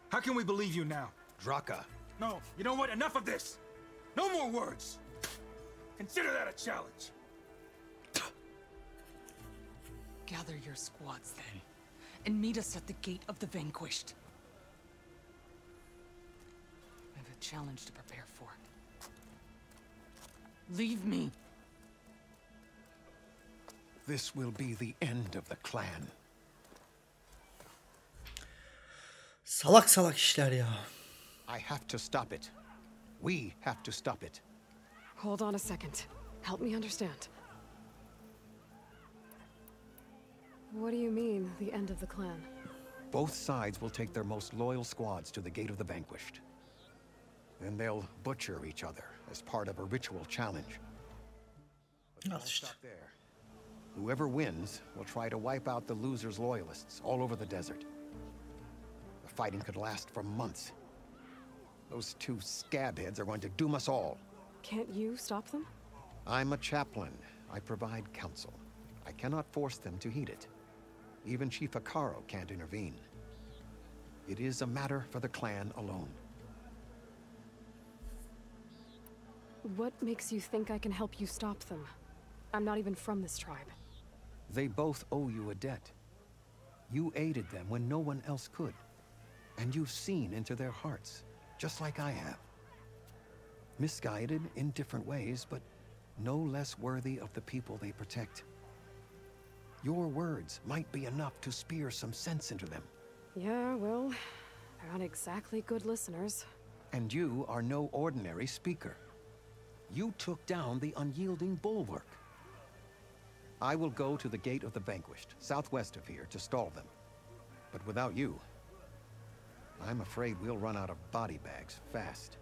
How can we believe you now? Draka. No, you know what? Enough of this! No more words! Consider that a challenge. Gather your squads then, and meet us at the gate of the vanquished. I have a challenge to prepare for. Leave me. This will be the end of the clan. Salak salak işler ya. I have to stop it. We have to stop it. Hold on a second. Help me understand. What do you mean, the end of the clan? Both sides will take their most loyal squads to the Gate of the Vanquished. Then they'll butcher each other as part of a ritual challenge. But don't stop there. Whoever wins will try to wipe out the loser's loyalists all over the desert. The fighting could last for months. Those two scabheads are going to doom us all. Can't you stop them? I'm a chaplain. I provide counsel. I cannot force them to heed it. Even Chief Akaro can't intervene. It is a matter for the clan alone. What makes you think I can help you stop them? I'm not even from this tribe. They both owe you a debt. You aided them when no one else could. And you've seen into their hearts, just like I have. Misguided in different ways, but no less worthy of the people they protect. Your words might be enough to spear some sense into them. Yeah, well, they're not exactly good listeners. And you are no ordinary speaker. You took down the unyielding bulwark. I will go to the Gate of the Vanquished, southwest of here, to stall them. But without you, I'm afraid we'll run out of body bags fast.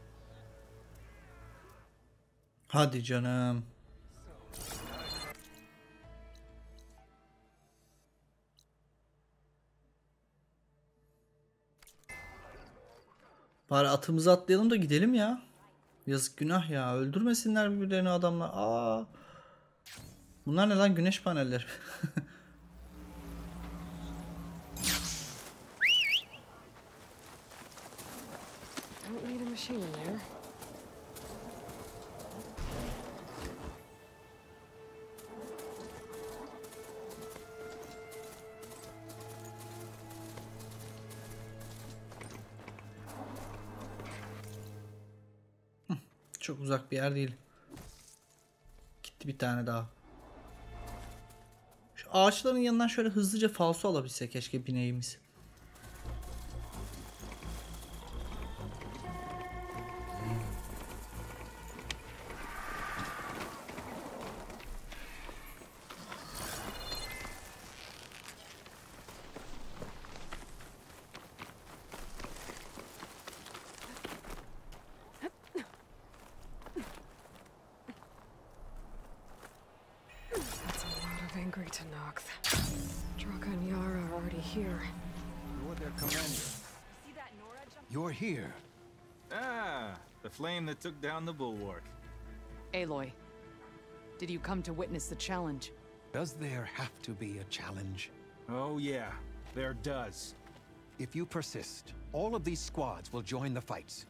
Hadi canım. Bari atımızı atlayalım da gidelim ya. Yazık, günah ya. Öldürmesinler birbirlerini adamlar. Aa. Bunlar ne lan, güneş panelleri. Don't need a machine in there. Çok uzak bir yer değil. Gitti bir tane daha. Şu ağaçların yanından şöyle hızlıca falso alabilse keşke bineğimiz. Angry to knock. Draka and Yara are already here. You're their commander. You're here. Ah, the flame that took down the bulwark. Aloy, did you come to witness the challenge? Does there have to be a challenge? Oh yeah, there does. If you persist, all of these squads will join the fights.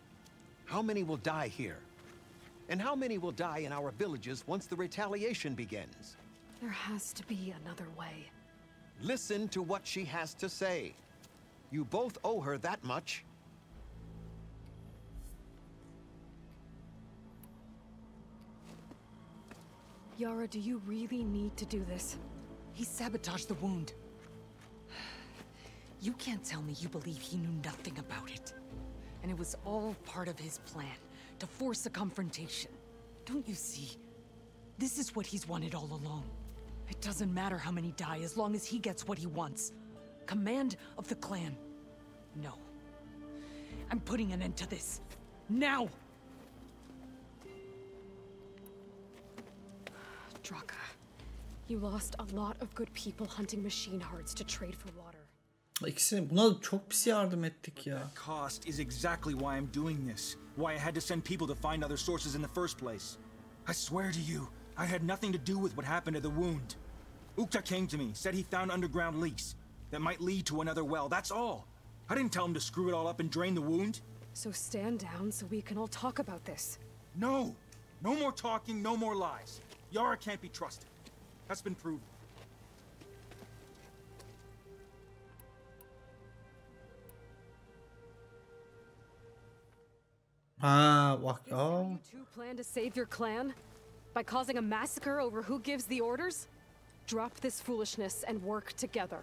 How many will die here? And how many will die in our villages once the retaliation begins? There has to be another way. Listen to what she has to say. You both owe her that much. Yara, do you really need to do this? He sabotaged the wound. You can't tell me you believe he knew nothing about it. And it was all part of his plan, to force a confrontation. Don't you see? This is what he's wanted all along. It doesn't matter how many die as long as he gets what he wants. Command of the clan. No. I'm putting an end to this. Now! Draka, you lost a lot of good people hunting machine hearts to trade for water. İkisine buna çok pis yardım ettik ya. That cost is exactly why I'm doing this. Why I had to send people to find other sources in the first place. I swear to you, I had nothing to do with what happened to the wound. Ukta came to me, said he found underground leaks that might lead to another well, that's all. I didn't tell him to screw it all up and drain the wound. So stand down so we can all talk about this. No! No more talking, no more lies. Yara can't be trusted. That's been proven. Ha bak ya. You two plan to save your clan? By causing a massacre over who gives the orders? Drop this foolishness and work together.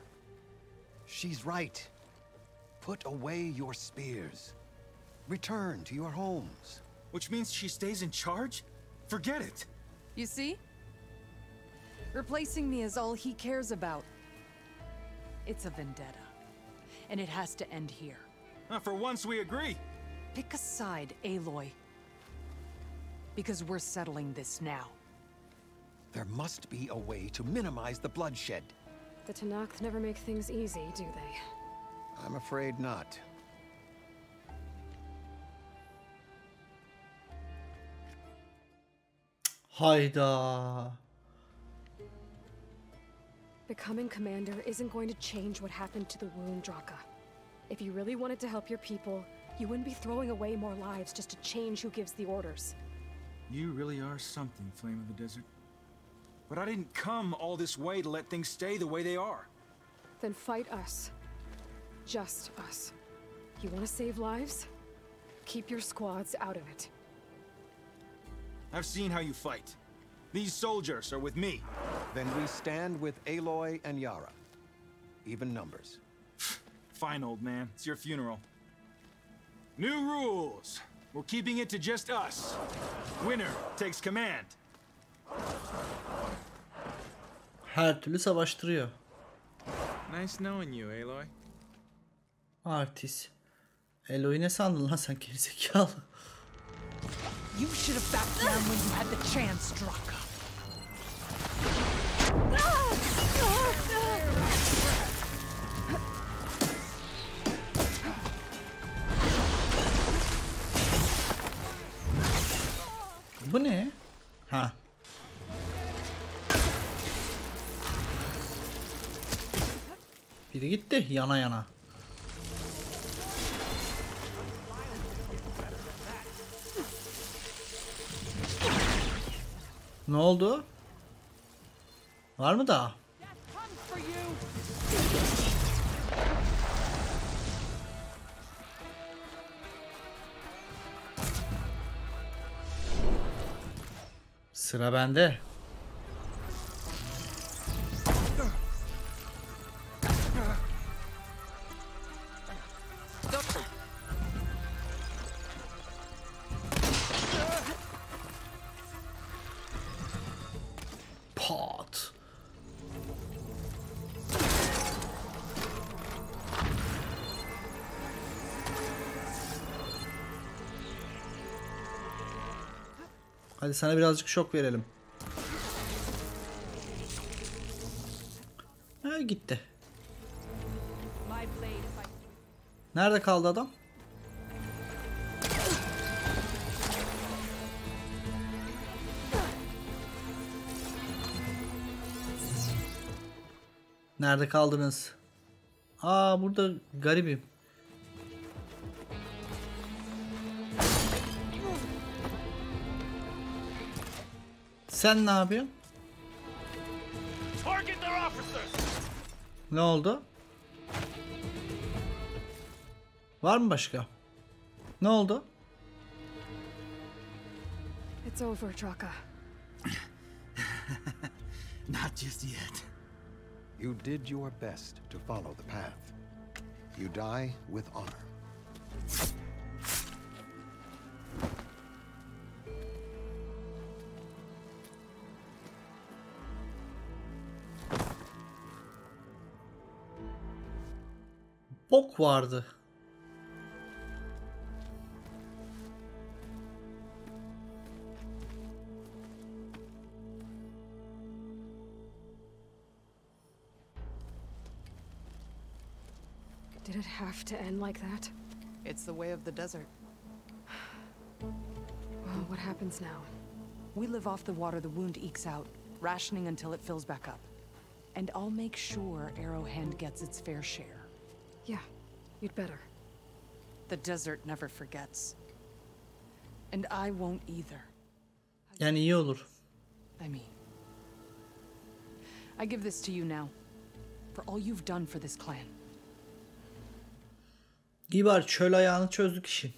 She's right. Put away your spears. return to your homes. Which means she stays in charge? Forget it. You see? Replacing me is all he cares about. It's a vendetta. And it has to end here. For once we agree. Pick a side, Aloy. Because we're settling this now. There must be a way to minimize the bloodshed. The Tanakh never make things easy, do they? I'm afraid not. Hayda. Becoming commander isn't going to change what happened to the wound, Draka. If you really wanted to help your people, you wouldn't be throwing away more lives just to change who gives the orders. You really are something, Flame of the Desert. But I didn't come all this way to let things stay the way they are. Then fight us. Just us. You want to save lives? Keep your squads out of it. I've seen how you fight. These soldiers are with me. Then we stand with Aloy and Yara. Even numbers. Fine, old man. It's your funeral. New rules. We're keeping it to just us. Winner takes command. Her türlü savaştırıyor. Nice knowing you, Aloy. Artist. Aloy ne sandın lan sen gerizekalı? You should have backed down when you had the chance, Draka. Bu ne? Ha. Biri gitti yana yana. Ne oldu? Var mı daha? Sıra bende. Pot. Hadi sana birazcık şok verelim. Ha, gitti. Nerede kaldı adam? Nerede kaldınız? Aa, burada garibim. Sen ne yapıyorsun? Ne oldu? Var mı başka? Ne oldu? It's over, Draka. Not just yet. You did your best to follow the path. You die with honor. Bok vardı. Did it have to end like that? It's the way of the desert. Well, what happens now? We live off the water the wound ekes out, rationing until it fills back up. And I'll make sure Arrowhand gets its fair share. Yeah, you'd better. The desert never forgets. And I won't either. Yani iyi olur. I mean, I give this to you now, for all you've done for this clan. İyi bari çöl ayağını çözdük işin.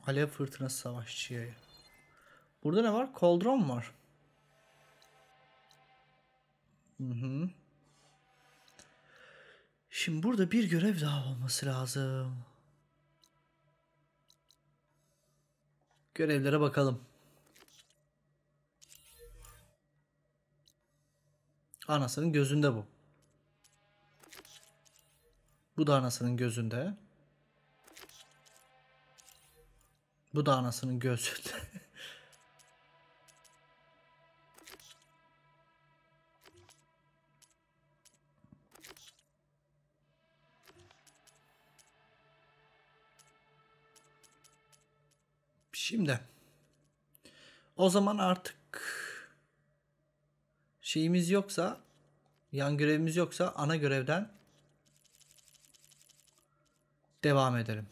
Alev fırtınası savaşçıya. Burada ne var? Koldron var. Şimdi burada bir görev daha olması lazım. Görevlere bakalım. Anasının gözünde bu. Bu da anasının gözünde. Bu da anasının gözünde. Şimdi o zaman artık şeyimiz yoksa, yan görevimiz yoksa ana görevden devam edelim.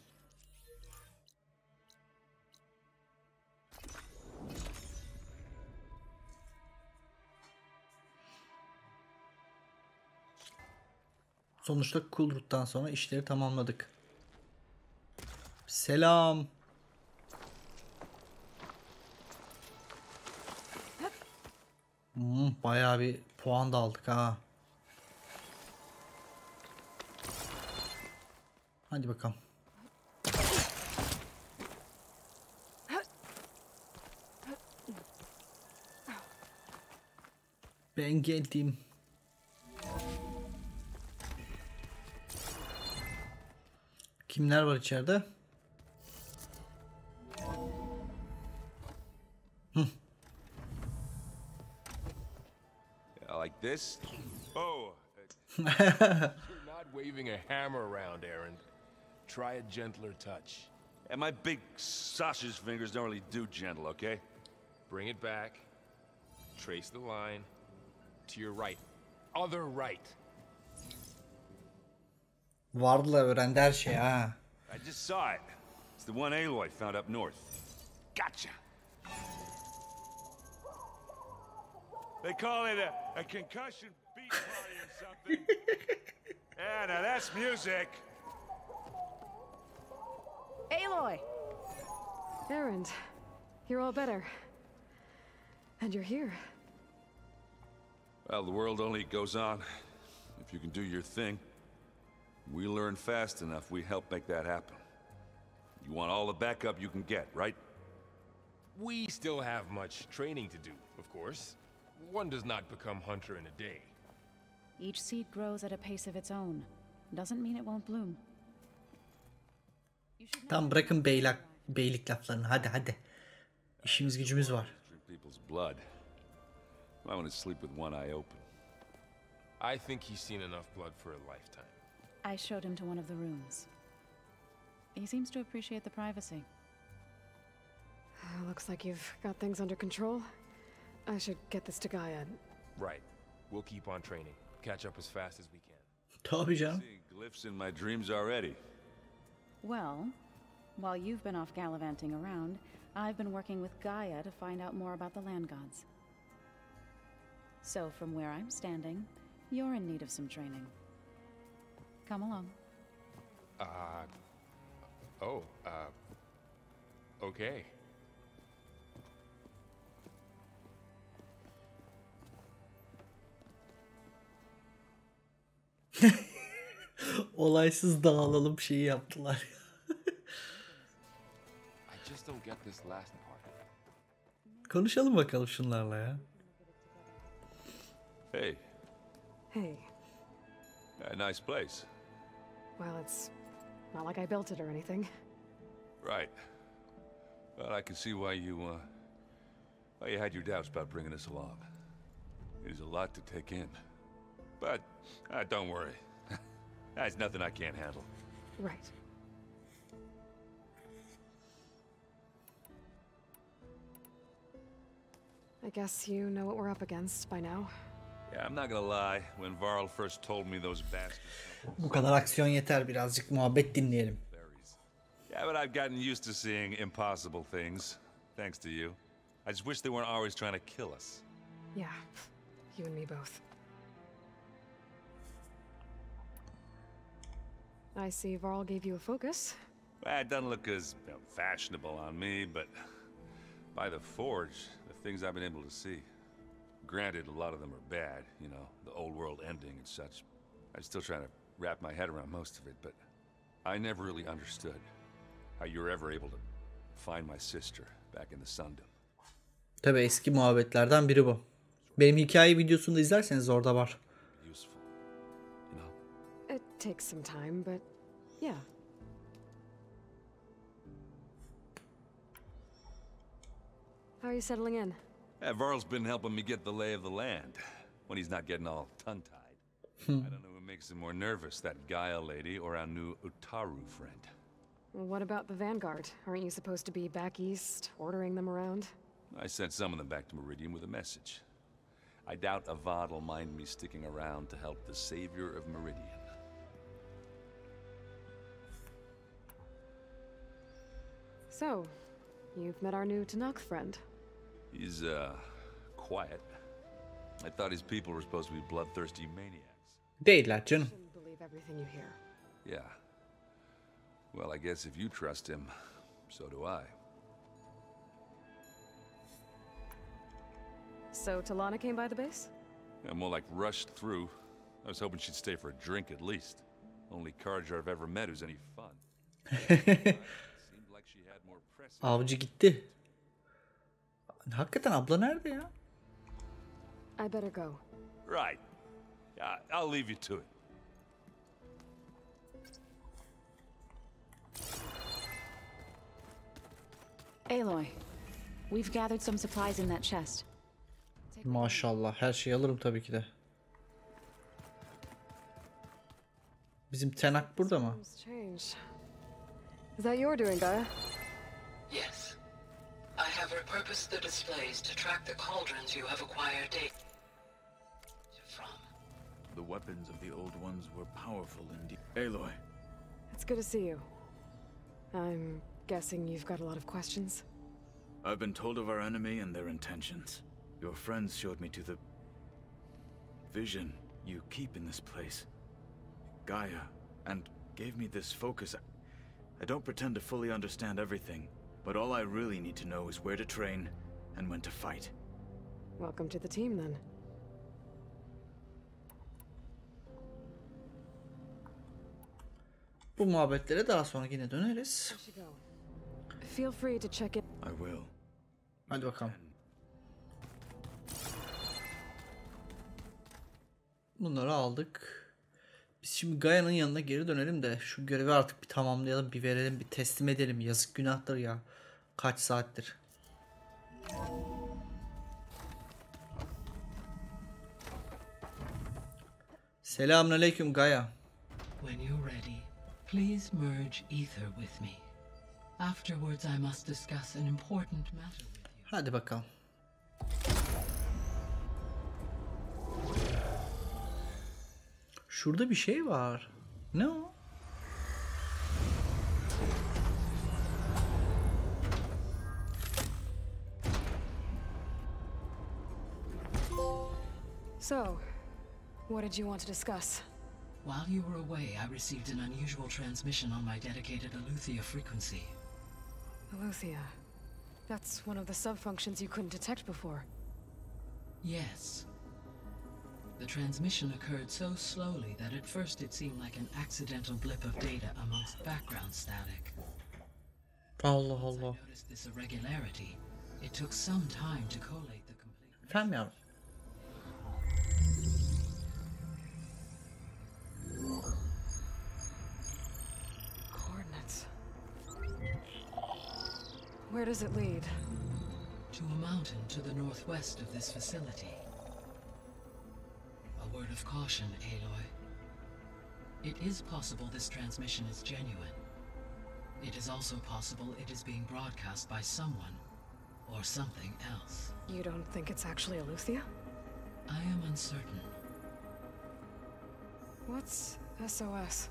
Sonuçta Cool Route'dan sonra işleri tamamladık. Selam. Bayağı bir puan da aldık ha. Hadi bakalım. Ben geldim. Kimler var içeride? Like this? Oh, you're not waving a hammer around, Aaron. Try a gentler touch. And my big sausage fingers don't really do gentle, okay? Bring it back. Trace the line to your right. Other right. Vardılar öğrendi her şey ha. I just saw it. It's the one Aloy found up north. Gotcha. They call it a concussion beat party or something. Yeah, now that's music. Aloy! Aaron, you're all better. And you're here. Well, the world only goes on if you can do your thing. We learn fast enough, we help make that happen. You want all the backup you can get, right? We still have much training to do, of course. One does not become hunter in a day. Each seed grows at a pace of its own. Doesn't mean it won't bloom. Tamam bırakın beylik laflarını. Hadi. İşimiz gücümüz var. People's blood. I want to sleep with one eye open. I think he's seen enough blood for a lifetime. I showed him to one of the rooms. He seems to appreciate the privacy. Looks like you've got things under control. I should get this to Gaia. Right. We'll keep on training. Catch up as fast as we can. Tabii canım. Seeing glyphs in my dreams already. Well, while you've been off gallivanting around, I've been working with Gaia to find out more about the land gods. So from where I'm standing, you're in need of some training. Come along. Okay. Olaysız dağılalım şeyi yaptılar. I just don't get this last part. Konuşalım bakalım şunlarla ya. Hey. Hey. A nice place. Well, it's not like I built it or anything. Right. Well, I can see why you had your doubts about bringing us along. It is a lot to take in. But don't worry. That's nothing I can't handle. Right. I guess you know what we're up against by now. Yeah, I'm not gonna lie. When Varl first told me those bastards... Bu kadar aksiyon yeter, birazcık muhabbet dinleyelim. Yeah, but I've gotten used to seeing impossible things, thanks to you. I just wish they weren't always trying to kill us. Yeah, you and me both. I see Varl gave you a focus. Well, it doesn't look as fashionable on me, but by the Forge, the things I've been able to see. Granted, a lot of them are bad, you know, the old world ending and such. I'm still trying to wrap my head around most of it, but I never really understood how you were ever able to find my sister back in the Sundom. Tabii eski muhabbetlerden biri bu. Benim hikaye videosunu da izlerseniz orada var. It takes some time, but yeah. How are you settling in? Varl's been helping me get the lay of the land when he's not getting all tongue-tied. I don't know what makes him more nervous, that Gaia lady or our new Utaru friend. Well, what about the Vanguard? Aren't you supposed to be back east, ordering them around? I sent some of them back to Meridian with a message. I doubt Avad'll mind me sticking around to help the savior of Meridian. So, you've met our new Tanakh friend. He's, quiet. I thought his people were supposed to be bloodthirsty maniacs. Değiller canım. Shouldn't believe everything you hear. Yeah. Well, I guess if you trust him, so do I. So, Talana came by the base? Yeah, more like rushed through. I was hoping she'd stay for a drink at least. Only Carja I've ever met who's any fun. Seemed like she had more pressing. Avcı gitti. Hakikaten abla nerede ya? I better go. Right. I'll leave you to it. Aloy, we've gathered some supplies in that chest. Maşallah, her şeyi alırım tabii ki de. Bizim Tenak burada mı? Is that your doing, Gaia? Yes. I have repurposed the displays to track the cauldrons you have acquired data from. The weapons of the old ones were powerful indeed. Aloy. It's good to see you. I'm guessing you've got a lot of questions? I've been told of our enemy and their intentions. Your friends showed me to the vision you keep in this place, Gaia, and gave me this focus. I don't pretend to fully understand everything, but all I really need to know is where to train and when to fight. Welcome to the team, then. Bu muhabbetlere daha sonra yine döneriz. Feel free to check it. I will. Hadi bakalım. Bunları aldık. Biz şimdi Gaia'nın yanına geri dönelim de şu görevi artık bir tamamlayalım, bir verelim, bir teslim edelim. Yazık günahtır ya. Kaç saattir. Selamünaleyküm Gaia. When you're ready, please merge ether with me. Afterwards, I must discuss an important matter with you. Hadi bakalım. Şurada bir şey var. Ne o? So, what did you want to discuss? While you were away, I received an unusual transmission on my dedicated Aletheia frequency. Aletheia. That's one of the sub-functions you couldn't detect before. Yes. The transmission occurred so slowly that at first it seemed like an accidental blip of data amongst background static. Allah Allah. I noticed this irregularity. It took some time to collate the complete. Efendim yavrum. Coordinates. Where does it lead? To a mountain to the northwest of this facility. A word of caution, Aloy. It is possible this transmission is genuine. It is also possible it is being broadcast by someone or something else. You don't think it's actually Aletheia? I am uncertain. What's SOS?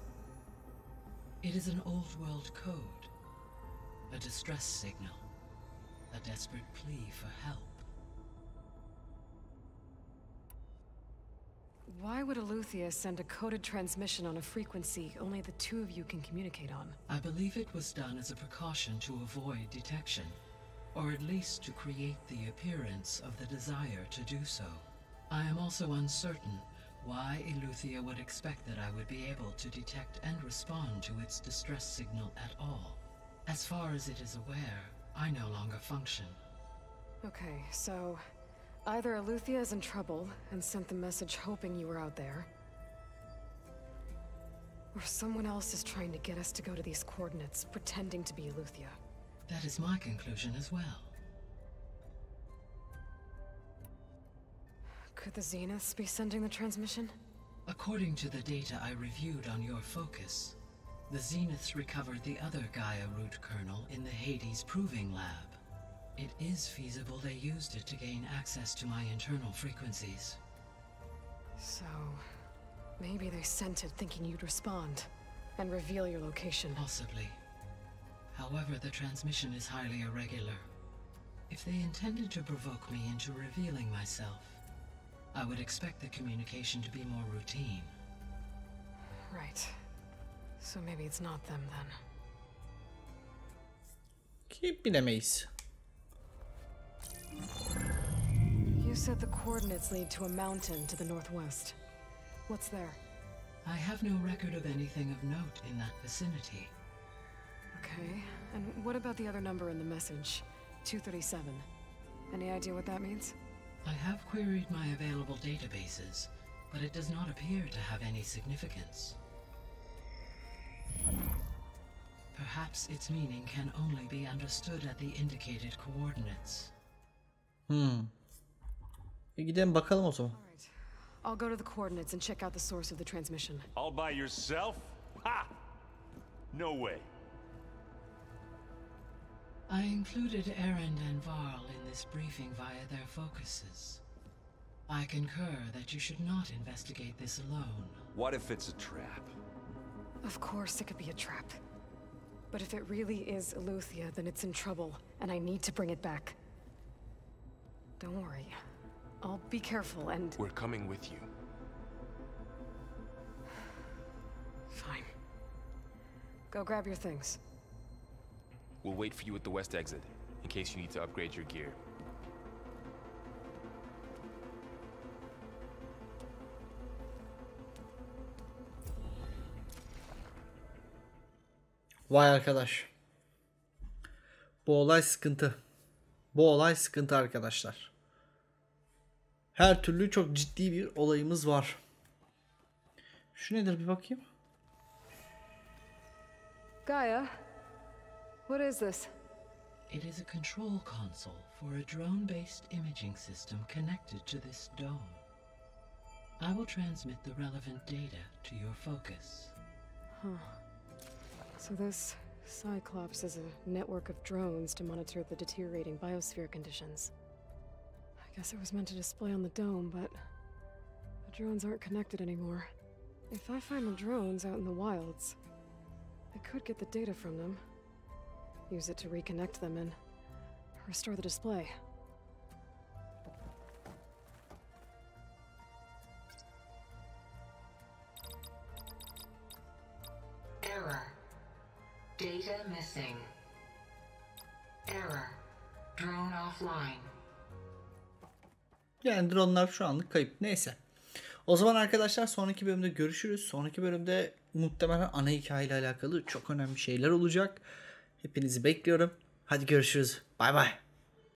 It is an old world code. A distress signal. A desperate plea for help. Why would Aletheia send a coded transmission on a frequency only the two of you can communicate on? I believe it was done as a precaution to avoid detection, or at least to create the appearance of the desire to do so. I am also uncertain why Eleuthia would expect that I would be able to detect and respond to its distress signal at all. As far as it is aware, I no longer function. Okay, so either Eleuthia is in trouble and sent the message hoping you were out there, or someone else is trying to get us to go to these coordinates, pretending to be Eleuthia. That is my conclusion as well. Could the Zeniths be sending the transmission? According to the data I reviewed on your focus, the Zeniths recovered the other Gaia root kernel in the Hades Proving Lab. It is feasible they used it to gain access to my internal frequencies. So, maybe they sent it thinking you'd respond and reveal your location. Possibly. However, the transmission is highly irregular. If they intended to provoke me into revealing myself, I would expect the communication to be more routine. Right. So maybe it's not them then. Ki bilemeyiz. You said the coordinates lead to a mountain to the northwest. What's there? I have no record of anything of note in that vicinity. Okay, and what about the other number in the message? 237. Any idea what that means? I have queried my available databases, but it does not appear to have any significance. Perhaps its meaning can only be understood at the indicated coordinates. Gidelim bakalım o zaman. I'll go to the coordinates and check out the source of the transmission. All by yourself? Ha! No way. I included Erend and Varl in this briefing via their focuses. I concur that you should not investigate this alone. What if it's a trap? Of course it could be a trap. But if it really is Eleuthia, then it's in trouble, and I need to bring it back. Don't worry. I'll be careful and... We're coming with you. Fine. Go grab your things. We'll wait for you at the west exit, in case you need to upgrade your gear. Vay arkadaş. Bu olay sıkıntı. Bu olay sıkıntı arkadaşlar. Her türlü çok ciddi bir olayımız var. Şu nedir bir bakayım. Gaia, what is this? It is a control console for a drone-based imaging system connected to this dome. I will transmit the relevant data to your focus. Huh. So this Cyclops is a network of drones to monitor the deteriorating biosphere conditions. I guess it was meant to display on the dome, but the drones aren't connected anymore. If I find the drones out in the wilds, I could get the data from them, use it to reconnect them and restore the display. Error. Data missing. Error. Drone offline. Yani dronlar şu anlık kayıp. Neyse. O zaman arkadaşlar sonraki bölümde görüşürüz. Sonraki bölümde muhtemelen ana hikayeyle alakalı çok önemli şeyler olacak. Hepinizi bekliyorum. Hadi görüşürüz. Bay bay.